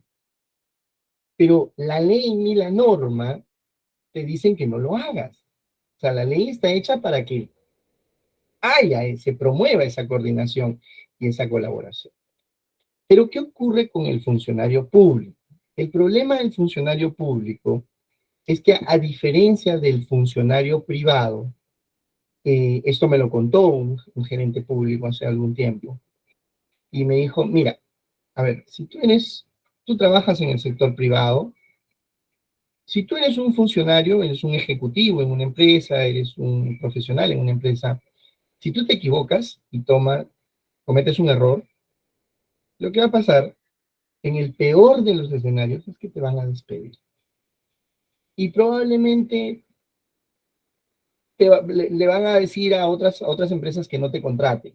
Pero la ley ni la norma te dicen que no lo hagas. O sea, la ley está hecha para que se promueva esa coordinación y esa colaboración. Pero ¿qué ocurre con el funcionario público? El problema del funcionario público es que a diferencia del funcionario privado, esto me lo contó un gerente público hace algún tiempo, y me dijo, mira, a ver, si tú trabajas en el sector privado, si tú eres un funcionario, eres un ejecutivo en una empresa, eres un profesional en una empresa, si tú te equivocas y cometes un error, lo que va a pasar en el peor de los escenarios es que te van a despedir. Y probablemente le van a decir a otras empresas que no te contraten.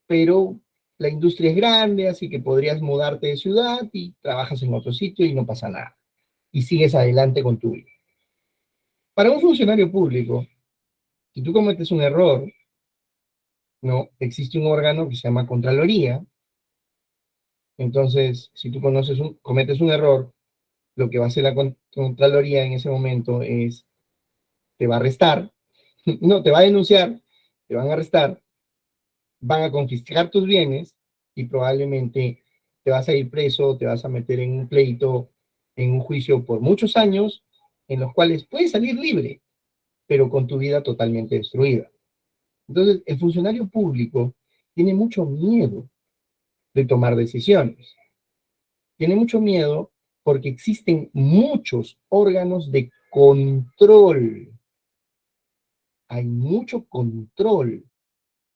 Pero la industria es grande, así que podrías mudarte de ciudad y trabajas en otro sitio y no pasa nada. Y sigues adelante con tu vida. Para un funcionario público, si tú cometes un error, ¿no? Existe un órgano que se llama Contraloría. Entonces, si tú cometes un error, lo que va a hacer la Contraloría en ese momento es, te va a arrestar, no, te va a denunciar, te van a arrestar, van a confiscar tus bienes y probablemente te vas a ir preso, te vas a meter en un pleito, en un juicio por muchos años, en los cuales puedes salir libre, pero con tu vida totalmente destruida. Entonces, el funcionario público tiene mucho miedo de tomar decisiones. Tiene mucho miedo porque existen muchos órganos de control. Hay mucho control.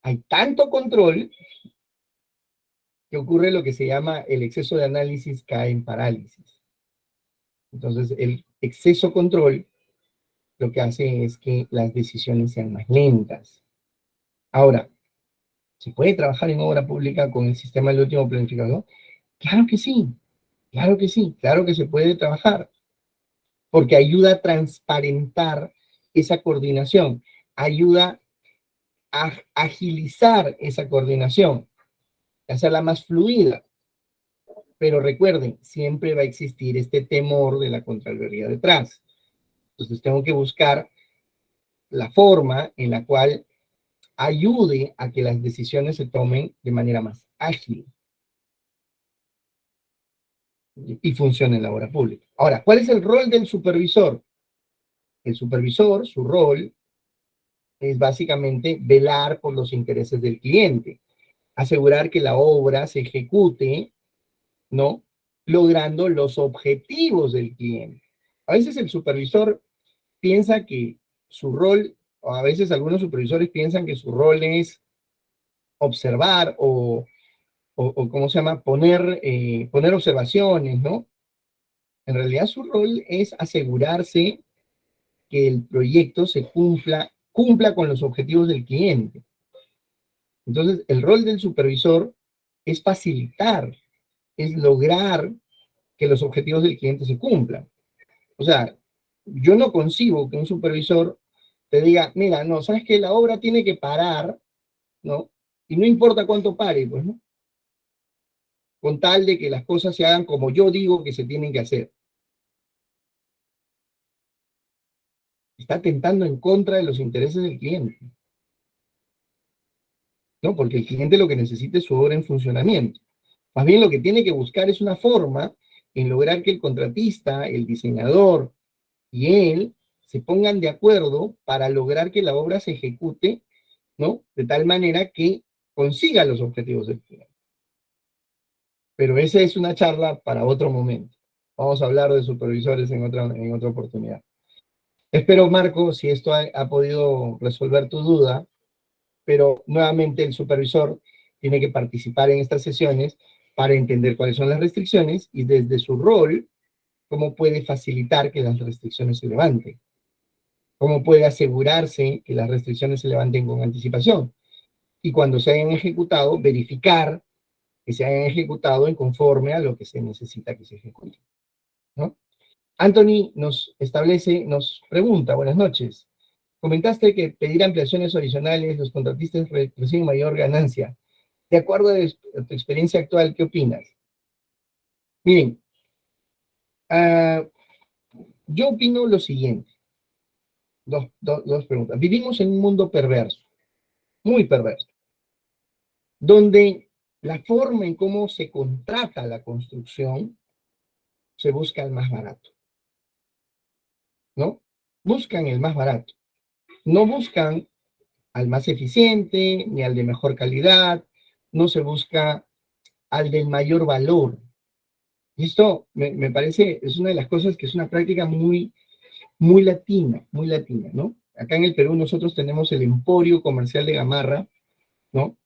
Hay tanto control que ocurre lo que se llama el exceso de análisis cae en parálisis. Entonces, el exceso control lo que hace es que las decisiones sean más lentas. Ahora, ¿se puede trabajar en obra pública con el sistema del último planificador? Claro que sí, claro que sí, claro que se puede trabajar, porque ayuda a transparentar esa coordinación, ayuda a agilizar esa coordinación, a hacerla más fluida. Pero recuerden, siempre va a existir este temor de la Contraloría detrás. Entonces tengo que buscar la forma en la cual ayude a que las decisiones se tomen de manera más ágil y funcione en la obra pública. Ahora, ¿cuál es el rol del supervisor? El supervisor, su rol es básicamente velar por los intereses del cliente, asegurar que la obra se ejecute, ¿no? Logrando los objetivos del cliente. A veces el supervisor piensa que su rol, o a veces algunos supervisores piensan que su rol es observar o ¿cómo se llama? Poner observaciones, ¿no? En realidad su rol es asegurarse que el proyecto cumpla con los objetivos del cliente. Entonces, el rol del supervisor es facilitar, es lograr que los objetivos del cliente se cumplan. O sea, yo no concibo que un supervisor te diga, mira, no, sabes que la obra tiene que parar, ¿no? Y no importa cuánto pare, pues, ¿no? Con tal de que las cosas se hagan como yo digo que se tienen que hacer. Está atentando en contra de los intereses del cliente, ¿no? Porque el cliente lo que necesita es su obra en funcionamiento. Más bien lo que tiene que buscar es una forma en lograr que el contratista, el diseñador y él se pongan de acuerdo para lograr que la obra se ejecute, ¿no? De tal manera que consiga los objetivos del cliente. Pero esa es una charla para otro momento. Vamos a hablar de supervisores en otra oportunidad. Espero, Marco, si esto ha podido resolver tu duda, pero nuevamente el supervisor tiene que participar en estas sesiones para entender cuáles son las restricciones y desde su rol, cómo puede facilitar que las restricciones se levanten, cómo puede asegurarse que las restricciones se levanten con anticipación y cuando se hayan ejecutado, verificar que se hayan ejecutado en conforme a lo que se necesita que se ejecute, ¿no? Anthony nos pregunta, buenas noches, comentaste que pedir ampliaciones adicionales, los contratistas reciben mayor ganancia. De acuerdo a tu experiencia actual, ¿qué opinas? Miren, yo opino lo siguiente. Dos preguntas. Vivimos en un mundo perverso, muy perverso, donde la forma en cómo se contrata la construcción se busca el más barato, ¿no? Buscan el más barato. No buscan al más eficiente ni al de mejor calidad, no se busca al del mayor valor. Y esto me parece, es una de las cosas que es una práctica muy latina, ¿no? Acá en el Perú nosotros tenemos el Emporio Comercial de Gamarra, ¿no?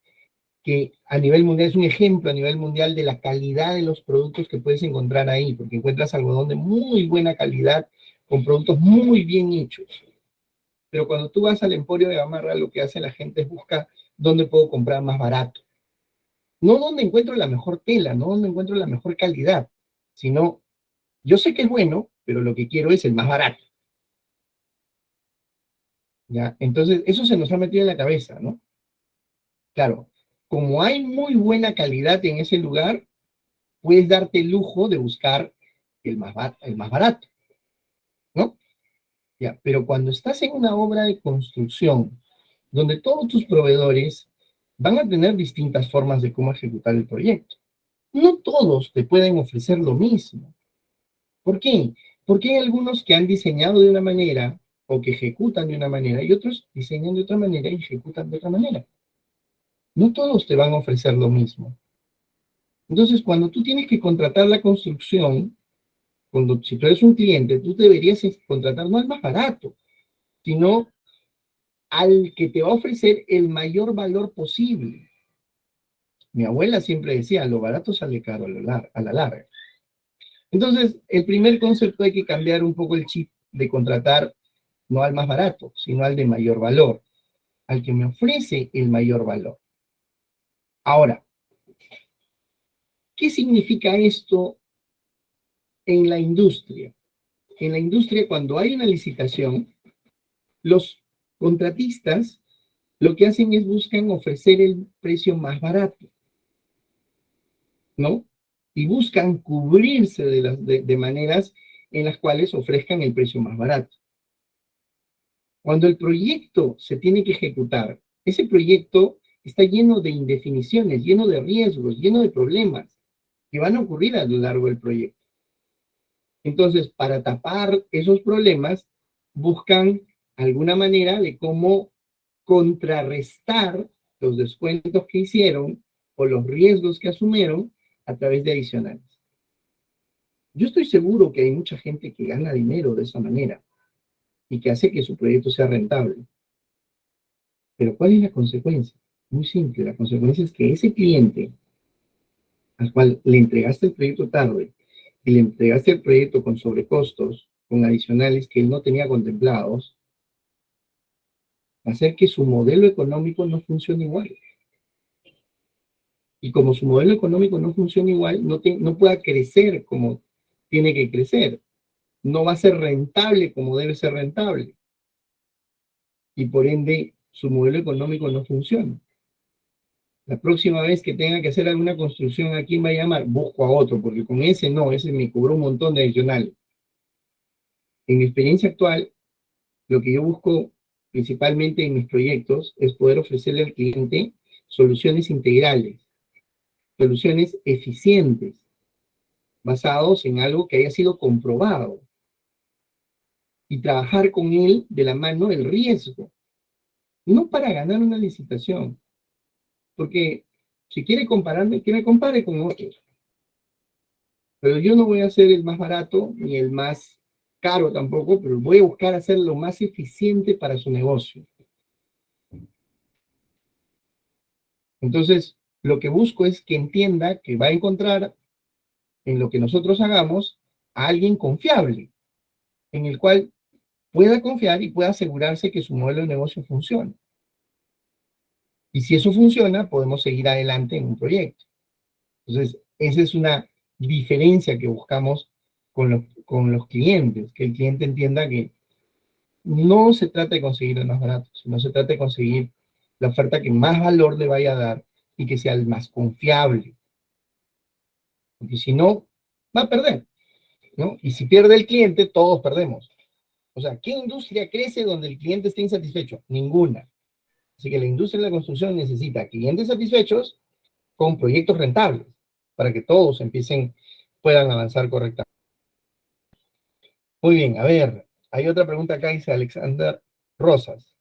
Que a nivel mundial es un ejemplo a nivel mundial de la calidad de los productos que puedes encontrar ahí, porque encuentras algodón de muy buena calidad, con productos muy bien hechos. Pero cuando tú vas al Emporio de Gamarra, lo que hace la gente es buscar dónde puedo comprar más barato, No donde encuentro la mejor tela, no donde encuentro la mejor calidad, sino yo sé que es bueno, pero lo que quiero es el más barato. ¿Ya? Entonces, eso se nos ha metido en la cabeza, ¿no? Claro, como hay muy buena calidad en ese lugar, puedes darte el lujo de buscar el más barato, ¿no? Ya, pero cuando estás en una obra de construcción, donde todos tus proveedores van a tener distintas formas de cómo ejecutar el proyecto, no todos te pueden ofrecer lo mismo. ¿Por qué? Porque hay algunos que han diseñado de una manera o que ejecutan de una manera y otros diseñan de otra manera y ejecutan de otra manera. No todos te van a ofrecer lo mismo. Entonces, cuando tú tienes que contratar la construcción, si tú eres un cliente, tú deberías contratar no al más barato, sino al que te va a ofrecer el mayor valor posible. Mi abuela siempre decía, lo barato sale caro a la larga. Entonces, el primer concepto hay que cambiar un poco el chip de contratar no al más barato, sino al de mayor valor, al que me ofrece el mayor valor. Ahora, ¿qué significa esto en la industria? En la industria, cuando hay una licitación, los contratistas lo que hacen es buscan ofrecer el precio más barato, ¿no? Y buscan cubrirse de maneras en las cuales ofrezcan el precio más barato. Cuando el proyecto se tiene que ejecutar, ese proyecto está lleno de indefiniciones, lleno de riesgos, lleno de problemas que van a ocurrir a lo largo del proyecto. Entonces, para tapar esos problemas, buscan alguna manera de cómo contrarrestar los descuentos que hicieron o los riesgos que asumieron a través de adicionales. Yo estoy seguro que hay mucha gente que gana dinero de esa manera y que hace que su proyecto sea rentable. Pero ¿cuál es la consecuencia? Muy simple, la consecuencia es que ese cliente al cual le entregaste el proyecto tarde y le entregaste el proyecto con sobrecostos, con adicionales que él no tenía contemplados, va a hacer que su modelo económico no funcione igual. Y como su modelo económico no funciona igual, no pueda crecer como tiene que crecer. No va a ser rentable como debe ser rentable. Y por ende, su modelo económico no funciona. La próxima vez que tenga que hacer alguna construcción, ¿a quién va a llamar? Busco a otro, porque con ese no, ese me cobró un montón de adicionales. En mi experiencia actual, lo que yo busco principalmente en mis proyectos es poder ofrecerle al cliente soluciones integrales, soluciones eficientes, basados en algo que haya sido comprobado y trabajar con él de la mano el riesgo, no para ganar una licitación, porque si quiere compararme, que me compare con otros, pero yo no voy a ser el más barato ni el más caro tampoco, pero voy a buscar hacer lo más eficiente para su negocio. Entonces, lo que busco es que entienda que va a encontrar en lo que nosotros hagamos a alguien confiable, en el cual pueda confiar y pueda asegurarse que su modelo de negocio funcione. Y si eso funciona, podemos seguir adelante en un proyecto. Entonces, esa es una diferencia que buscamos con los clientes, que el cliente entienda que no se trata de conseguir el más barato, sino se trata de conseguir la oferta que más valor le vaya a dar y que sea el más confiable. Porque si no, va a perder, ¿no? Y si pierde el cliente, todos perdemos. O sea, ¿qué industria crece donde el cliente esté insatisfecho? Ninguna. Así que la industria de la construcción necesita clientes satisfechos con proyectos rentables para que todos puedan avanzar correctamente. Muy bien, a ver, hay otra pregunta acá, dice Alexander Rosas.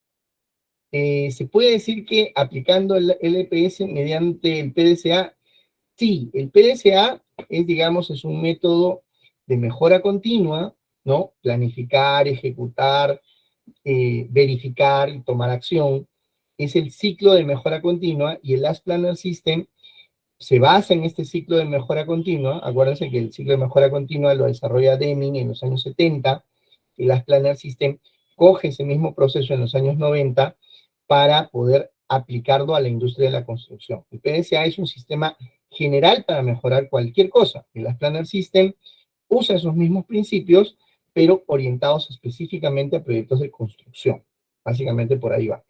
¿Se puede decir que aplicando el LPS mediante el PDCA? Sí, el PDCA es un método de mejora continua, ¿no? Planificar, ejecutar, verificar y tomar acción. Es el ciclo de mejora continua y el Last Planner System se basa en este ciclo de mejora continua. Acuérdense que el ciclo de mejora continua lo desarrolla Deming en los años 70, y Last Planner System coge ese mismo proceso en los años 90 para poder aplicarlo a la industria de la construcción. El PDCA es un sistema general para mejorar cualquier cosa. El Last Planner System usa esos mismos principios, pero orientados específicamente a proyectos de construcción. Básicamente por ahí va.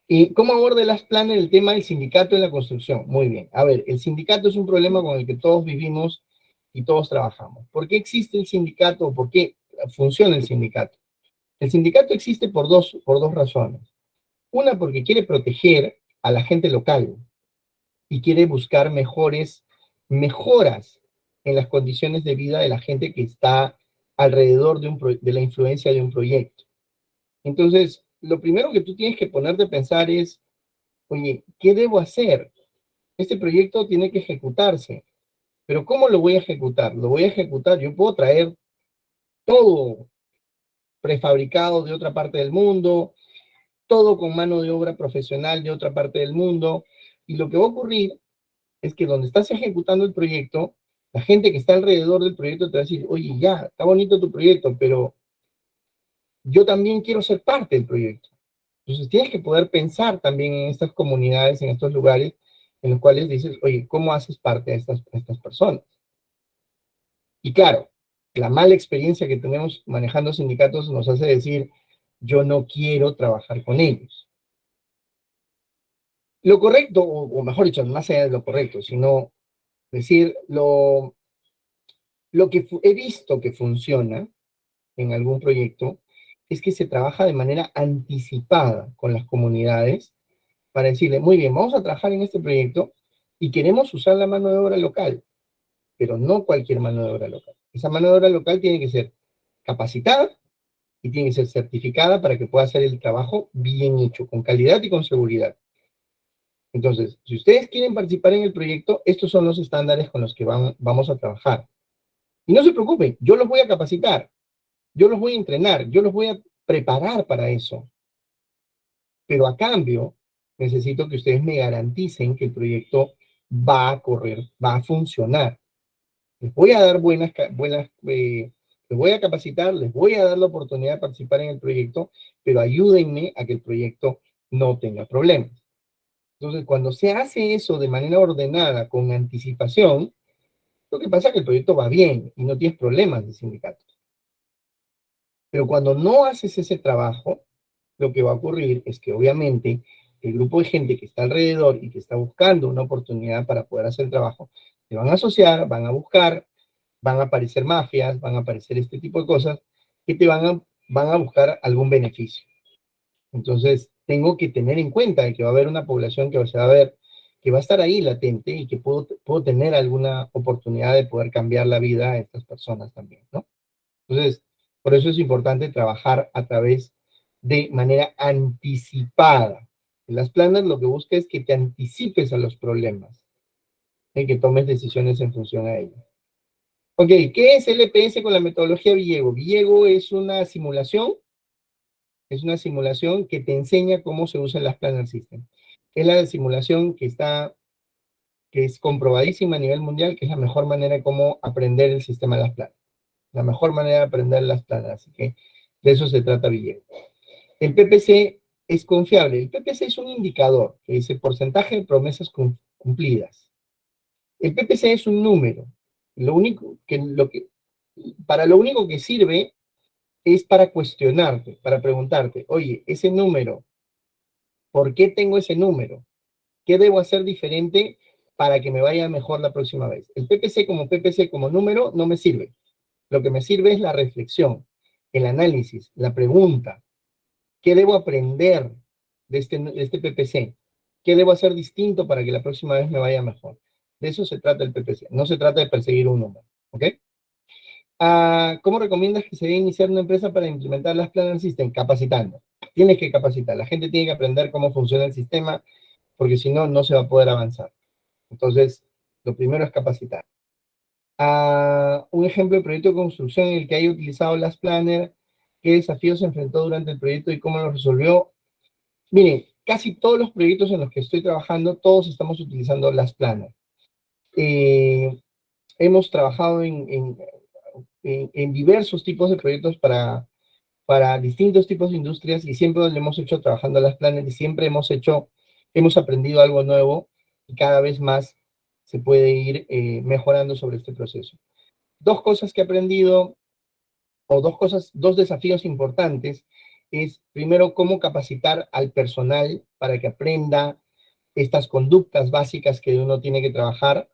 ¿Y cómo aborda el Last Planner el tema del sindicato en la construcción? Muy bien. A ver, el sindicato es un problema con el que todos vivimos y todos trabajamos. ¿Por qué existe el sindicato? ¿Por qué funciona el sindicato? El sindicato existe por dos razones. Una, porque quiere proteger a la gente local y quiere buscar mejoras en las condiciones de vida de la gente que está alrededor de la influencia de un proyecto. Entonces, lo primero que tú tienes que ponerte a pensar es, oye, ¿qué debo hacer? Este proyecto tiene que ejecutarse, pero ¿cómo lo voy a ejecutar? Lo voy a ejecutar, yo puedo traer todo prefabricado de otra parte del mundo, todo con mano de obra profesional de otra parte del mundo, y lo que va a ocurrir es que donde estás ejecutando el proyecto, la gente que está alrededor del proyecto te va a decir, oye, ya, está bonito tu proyecto, pero yo también quiero ser parte del proyecto. Entonces tienes que poder pensar también en estas comunidades, en estos lugares, en los cuales dices, oye, ¿cómo haces parte de estas personas? Y claro, la mala experiencia que tenemos manejando sindicatos nos hace decir, yo no quiero trabajar con ellos. Lo correcto, o mejor dicho, más allá de lo correcto, sino decir, lo que he visto que funciona en algún proyecto es que se trabaja de manera anticipada con las comunidades para decirle, muy bien, vamos a trabajar en este proyecto y queremos usar la mano de obra local, pero no cualquier mano de obra local. Esa mano de obra local tiene que ser capacitada y tiene que ser certificada para que pueda hacer el trabajo bien hecho, con calidad y con seguridad. Entonces, si ustedes quieren participar en el proyecto, estos son los estándares con los que vamos a trabajar. Y no se preocupen, yo los voy a capacitar, yo los voy a entrenar, yo los voy a preparar para eso. Pero a cambio, necesito que ustedes me garanticen que el proyecto va a correr, va a funcionar. Les voy a dar les voy a capacitar, les voy a dar la oportunidad de participar en el proyecto, pero ayúdenme a que el proyecto no tenga problemas. Entonces, cuando se hace eso de manera ordenada, con anticipación, lo que pasa es que el proyecto va bien y no tienes problemas de sindicato. Pero cuando no haces ese trabajo, lo que va a ocurrir es que obviamente el grupo de gente que está alrededor y que está buscando una oportunidad para poder hacer el trabajo, se van a asociar, van a buscar, van a aparecer mafias, van a aparecer este tipo de cosas que van a buscar algún beneficio. Entonces, tengo que tener en cuenta de que va a haber una población que se va a ver, que va a estar ahí latente y que puedo tener alguna oportunidad de poder cambiar la vida a estas personas también, ¿no? Entonces, por eso es importante trabajar a través de manera anticipada. En las planas lo que busca es que te anticipes a los problemas y que tomes decisiones en función a ellos. Ok, ¿qué es LPS con la metodología Villego? Villego es una simulación que te enseña cómo se usan las Planner System. Es la simulación que es comprobadísima a nivel mundial, que es la mejor manera de cómo aprender el sistema de las planas. La mejor manera de aprender las planas, así que de eso se trata Villego. El PPC es confiable. El PPC es un indicador que dice porcentaje de promesas cumplidas. El PPC es un número. Para lo único que sirve es para cuestionarte, para preguntarte, oye, ese número, ¿por qué tengo ese número? ¿Qué debo hacer diferente para que me vaya mejor la próxima vez? El PPC como número no me sirve. Lo que me sirve es la reflexión, el análisis, la pregunta. ¿Qué debo aprender de este PPC? ¿Qué debo hacer distinto para que la próxima vez me vaya mejor? De eso se trata el PPC. No se trata de perseguir un número. ¿Ok? ¿Cómo recomiendas que se debe iniciar una empresa para implementar las Planner System? Capacitando. Tienes que capacitar. La gente tiene que aprender cómo funciona el sistema, porque si no, no se va a poder avanzar. Entonces, lo primero es capacitar. Un ejemplo de proyecto de construcción en el que haya utilizado las Planner, qué desafíos se enfrentó durante el proyecto y cómo lo resolvió. Miren, casi todos los proyectos en los que estoy trabajando, todos estamos utilizando las Planner. Hemos trabajado en diversos tipos de proyectos para distintos tipos de industrias y siempre lo hemos hecho trabajando las planes y siempre hemos aprendido algo nuevo y cada vez más se puede ir mejorando sobre este proceso. Dos cosas que he aprendido, o dos desafíos importantes, es primero cómo capacitar al personal para que aprenda estas conductas básicas que uno tiene que trabajar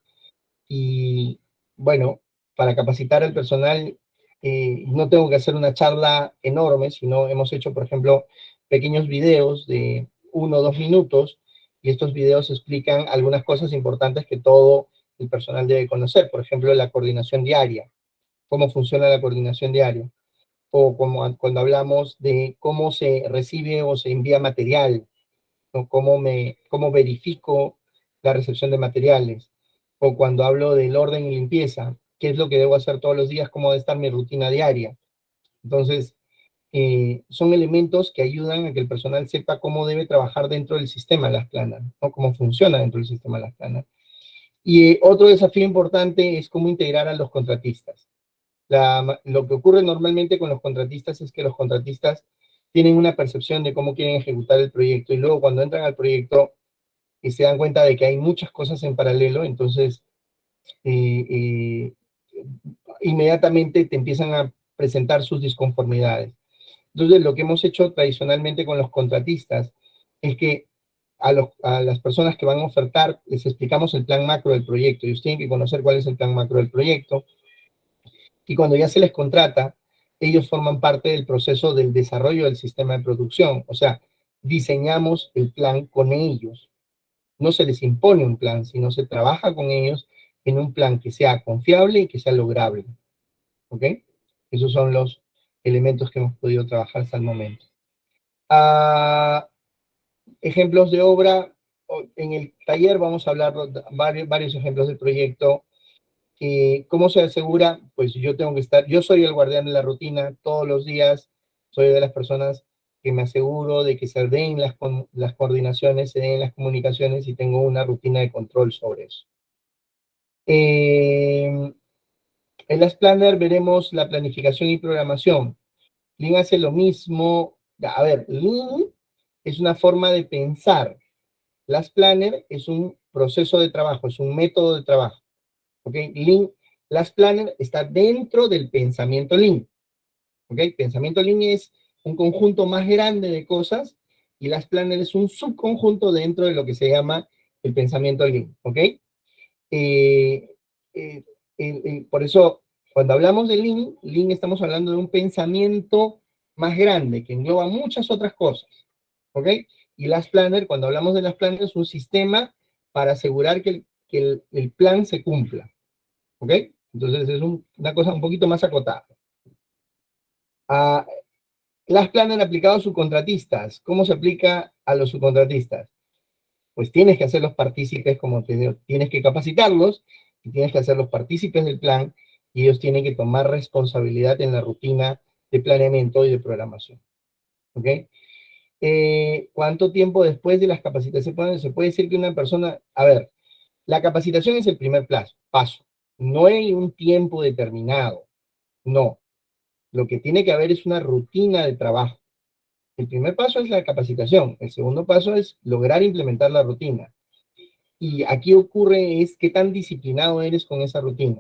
y bueno, para capacitar al personal no tengo que hacer una charla enorme, sino hemos hecho, por ejemplo, pequeños videos de 1 o 2 minutos y estos videos explican algunas cosas importantes que todo el personal debe conocer. Por ejemplo, la coordinación diaria, cómo funciona la coordinación diaria, o como cuando hablamos de cómo se recibe o se envía material, ¿no? Cómo verifico la recepción de materiales, o cuando hablo del orden y limpieza, qué es lo que debo hacer todos los días, cómo debe estar mi rutina diaria. Entonces, son elementos que ayudan a que el personal sepa cómo debe trabajar dentro del sistema de las planas, ¿no? Cómo funciona dentro del sistema de las planas. Y otro desafío importante es cómo integrar a los contratistas. Lo que ocurre normalmente con los contratistas es que los contratistas tienen una percepción de cómo quieren ejecutar el proyecto y luego cuando entran al proyecto se dan cuenta de que hay muchas cosas en paralelo, entonces eh, eh, inmediatamente te empiezan a presentar sus disconformidades. Entonces, lo que hemos hecho tradicionalmente con los contratistas es que a las personas que van a ofertar les explicamos el plan macro del proyecto. Ellos tienen que conocer cuál es el plan macro del proyecto y cuando ya se les contrata, ellos forman parte del proceso del desarrollo del sistema de producción. O sea, diseñamos el plan con ellos. No se les impone un plan, sino se trabaja con ellos en un plan que sea confiable y que sea lograble. ¿Ok? Esos son los elementos que hemos podido trabajar hasta el momento. Ejemplos de obra. En el taller vamos a hablar de varios ejemplos del proyecto. ¿Cómo se asegura? Pues yo soy el guardián de la rutina todos los días, soy de las personas que me aseguro de que se den las coordinaciones, se den las comunicaciones y tengo una rutina de control sobre eso. En las Planner veremos la planificación y programación. Lean hace lo mismo. A ver, Lean es una forma de pensar. Las Planner es un proceso de trabajo, es un método de trabajo. ¿Ok? Lean, las Planner está dentro del pensamiento Lean. ¿Ok? Pensamiento Lean es un conjunto más grande de cosas y las Planner es un subconjunto dentro de lo que se llama el pensamiento Lean. ¿Ok? Eh, eh, por eso, cuando hablamos de Lean, Lean estamos hablando de un pensamiento más grande que engloba muchas otras cosas. ¿Ok? Y las Planner, cuando hablamos de las Planner, es un sistema para asegurar que el plan se cumpla. ¿Ok? Entonces es una cosa un poquito más acotada. Las Planner aplicado a subcontratistas. ¿Cómo se aplica a los subcontratistas? Pues tienes que hacerlos partícipes, como te digo, tienes que capacitarlos y tienes que hacerlos partícipes del plan y ellos tienen que tomar responsabilidad en la rutina de planeamiento y de programación. ¿Ok? ¿Cuánto tiempo después de las capacitaciones se puede decir que una persona, a ver, la capacitación es el primer paso, no hay un tiempo determinado, no, lo que tiene que haber es una rutina de trabajo. El primer paso es la capacitación, el segundo paso es lograr implementar la rutina. Y aquí ocurre es qué tan disciplinado eres con esa rutina.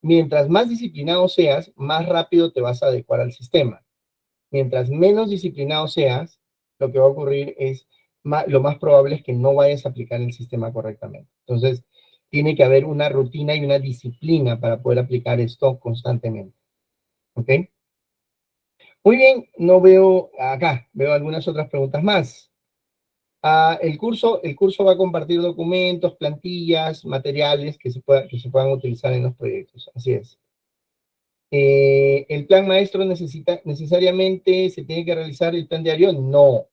Mientras más disciplinado seas, más rápido te vas a adecuar al sistema. Mientras menos disciplinado seas, lo que va a ocurrir es, lo más probable es que no vayas a aplicar el sistema correctamente. Entonces, tiene que haber una rutina y una disciplina para poder aplicar esto constantemente. ¿Ok? Muy bien, no veo acá, veo algunas otras preguntas más. El curso va a compartir documentos, plantillas, materiales que se puedan utilizar en los proyectos. Así es. ¿El plan maestro necesariamente se tiene que realizar el plan diario? No.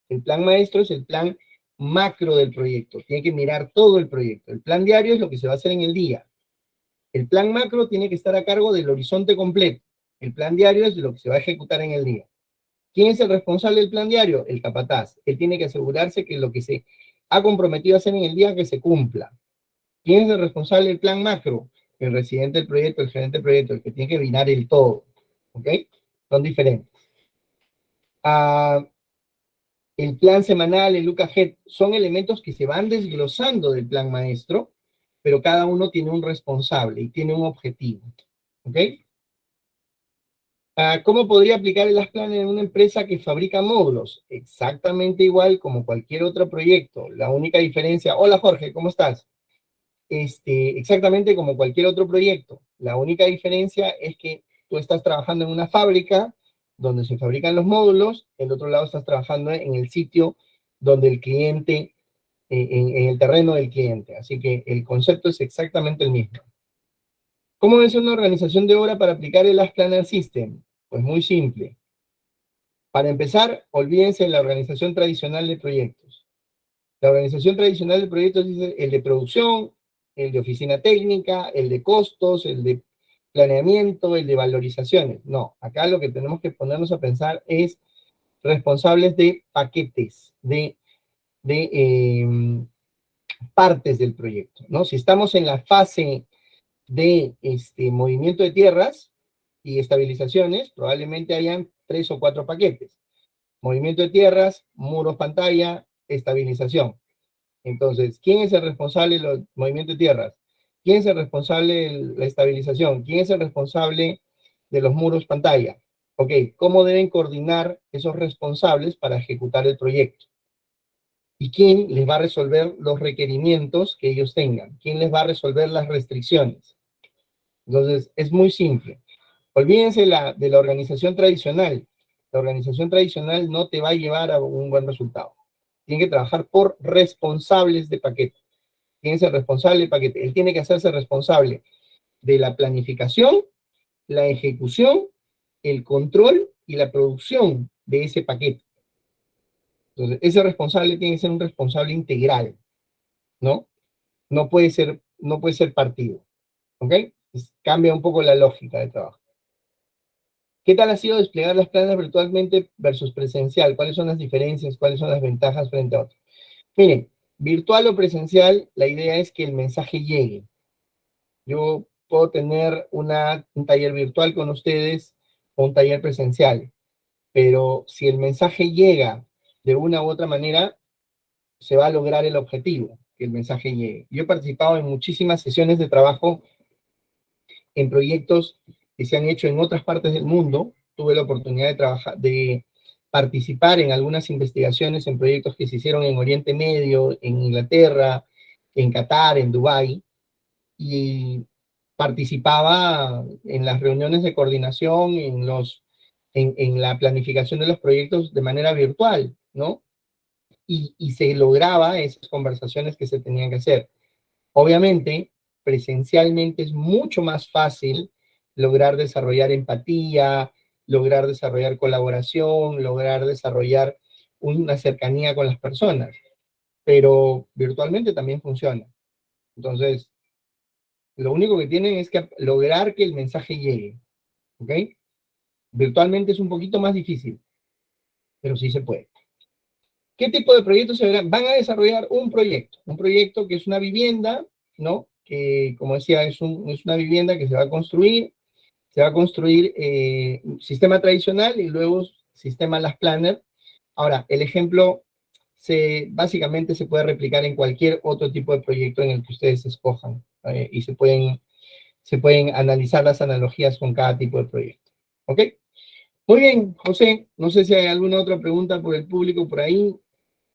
El plan maestro es el plan macro del proyecto. Tiene que mirar todo el proyecto. El plan diario es lo que se va a hacer en el día. El plan macro tiene que estar a cargo del horizonte completo. El plan diario es lo que se va a ejecutar en el día. ¿Quién es el responsable del plan diario? El capataz. Él tiene que asegurarse que lo que se ha comprometido a hacer en el día que se cumpla. ¿Quién es el responsable del plan macro? El residente del proyecto, el gerente del proyecto, el que tiene que mirar el todo. ¿Ok? Son diferentes. El plan semanal, el UCAGET, son elementos que se van desglosando del plan maestro, pero cada uno tiene un responsable y tiene un objetivo. ¿Ok? ¿Cómo podría aplicar el plan en una empresa que fabrica módulos? Exactamente igual como cualquier otro proyecto. La única diferencia... Hola Jorge, ¿cómo estás? Exactamente como cualquier otro proyecto. La única diferencia es que tú estás trabajando en una fábrica donde se fabrican los módulos, el otro lado estás trabajando en el sitio donde el cliente, en el terreno del cliente. Así que el concepto es exactamente el mismo. ¿Cómo es una organización de obra para aplicar el Ask Planner System? Pues muy simple. Para empezar, olvídense de la organización tradicional de proyectos. La organización tradicional de proyectos dice el de producción, el de oficina técnica, el de costos, el de planeamiento, el de valorizaciones. No, acá lo que tenemos que ponernos a pensar es responsables de paquetes, de partes del proyecto, ¿no? Si estamos en la fase de movimiento de tierras y estabilizaciones, probablemente hayan 3 o 4 paquetes. Movimiento de tierras, muros, pantalla, estabilización. Entonces, ¿quién es el responsable del movimiento de tierras? ¿Quién es el responsable de la estabilización? ¿Quién es el responsable de los muros pantalla? Ok, ¿cómo deben coordinar esos responsables para ejecutar el proyecto? ¿Y quién les va a resolver los requerimientos que ellos tengan? ¿Quién les va a resolver las restricciones? Entonces, es muy simple. Olvídense de la organización tradicional. La organización tradicional no te va a llevar a un buen resultado. Tiene que trabajar por responsables de paquete. ¿Quién es el responsable de paquete? Él tiene que hacerse responsable de la planificación, la ejecución, el control y la producción de ese paquete. Entonces, ese responsable tiene que ser un responsable integral, ¿no? No puede ser partido, ¿ok? Entonces, cambia un poco la lógica de trabajo. ¿Qué tal ha sido desplegar las planas virtualmente versus presencial? ¿Cuáles son las diferencias? ¿Cuáles son las ventajas frente a otros? Miren, virtual o presencial, la idea es que el mensaje llegue. Yo puedo tener un taller virtual con ustedes o un taller presencial, pero si el mensaje llega de una u otra manera, se va a lograr el objetivo, que el mensaje llegue. Yo he participado en muchísimas sesiones de trabajo en proyectos que se han hecho en otras partes del mundo. Tuve la oportunidad de participar en algunas investigaciones en proyectos que se hicieron en Oriente Medio, en Inglaterra, en Qatar, en Dubái, y participaba en las reuniones de coordinación, en la planificación de los proyectos de manera virtual, ¿no? Y se lograba esas conversaciones que se tenían que hacer. Obviamente, presencialmente es mucho más fácil lograr desarrollar empatía, lograr desarrollar colaboración, lograr desarrollar una cercanía con las personas, pero virtualmente también funciona. Entonces, lo único que tienen es que lograr que el mensaje llegue, ¿ok? Virtualmente es un poquito más difícil, pero sí se puede. ¿Qué tipo de proyectos se verán? Van a desarrollar un proyecto que es una vivienda, ¿no? Que, como decía, es una vivienda que se va a construir sistema tradicional y luego sistema Las Planner. Ahora, el ejemplo básicamente se puede replicar en cualquier otro tipo de proyecto en el que ustedes escojan, y se pueden analizar las analogías con cada tipo de proyecto. ¿Ok? Muy bien, José, no sé si hay alguna otra pregunta por el público por ahí.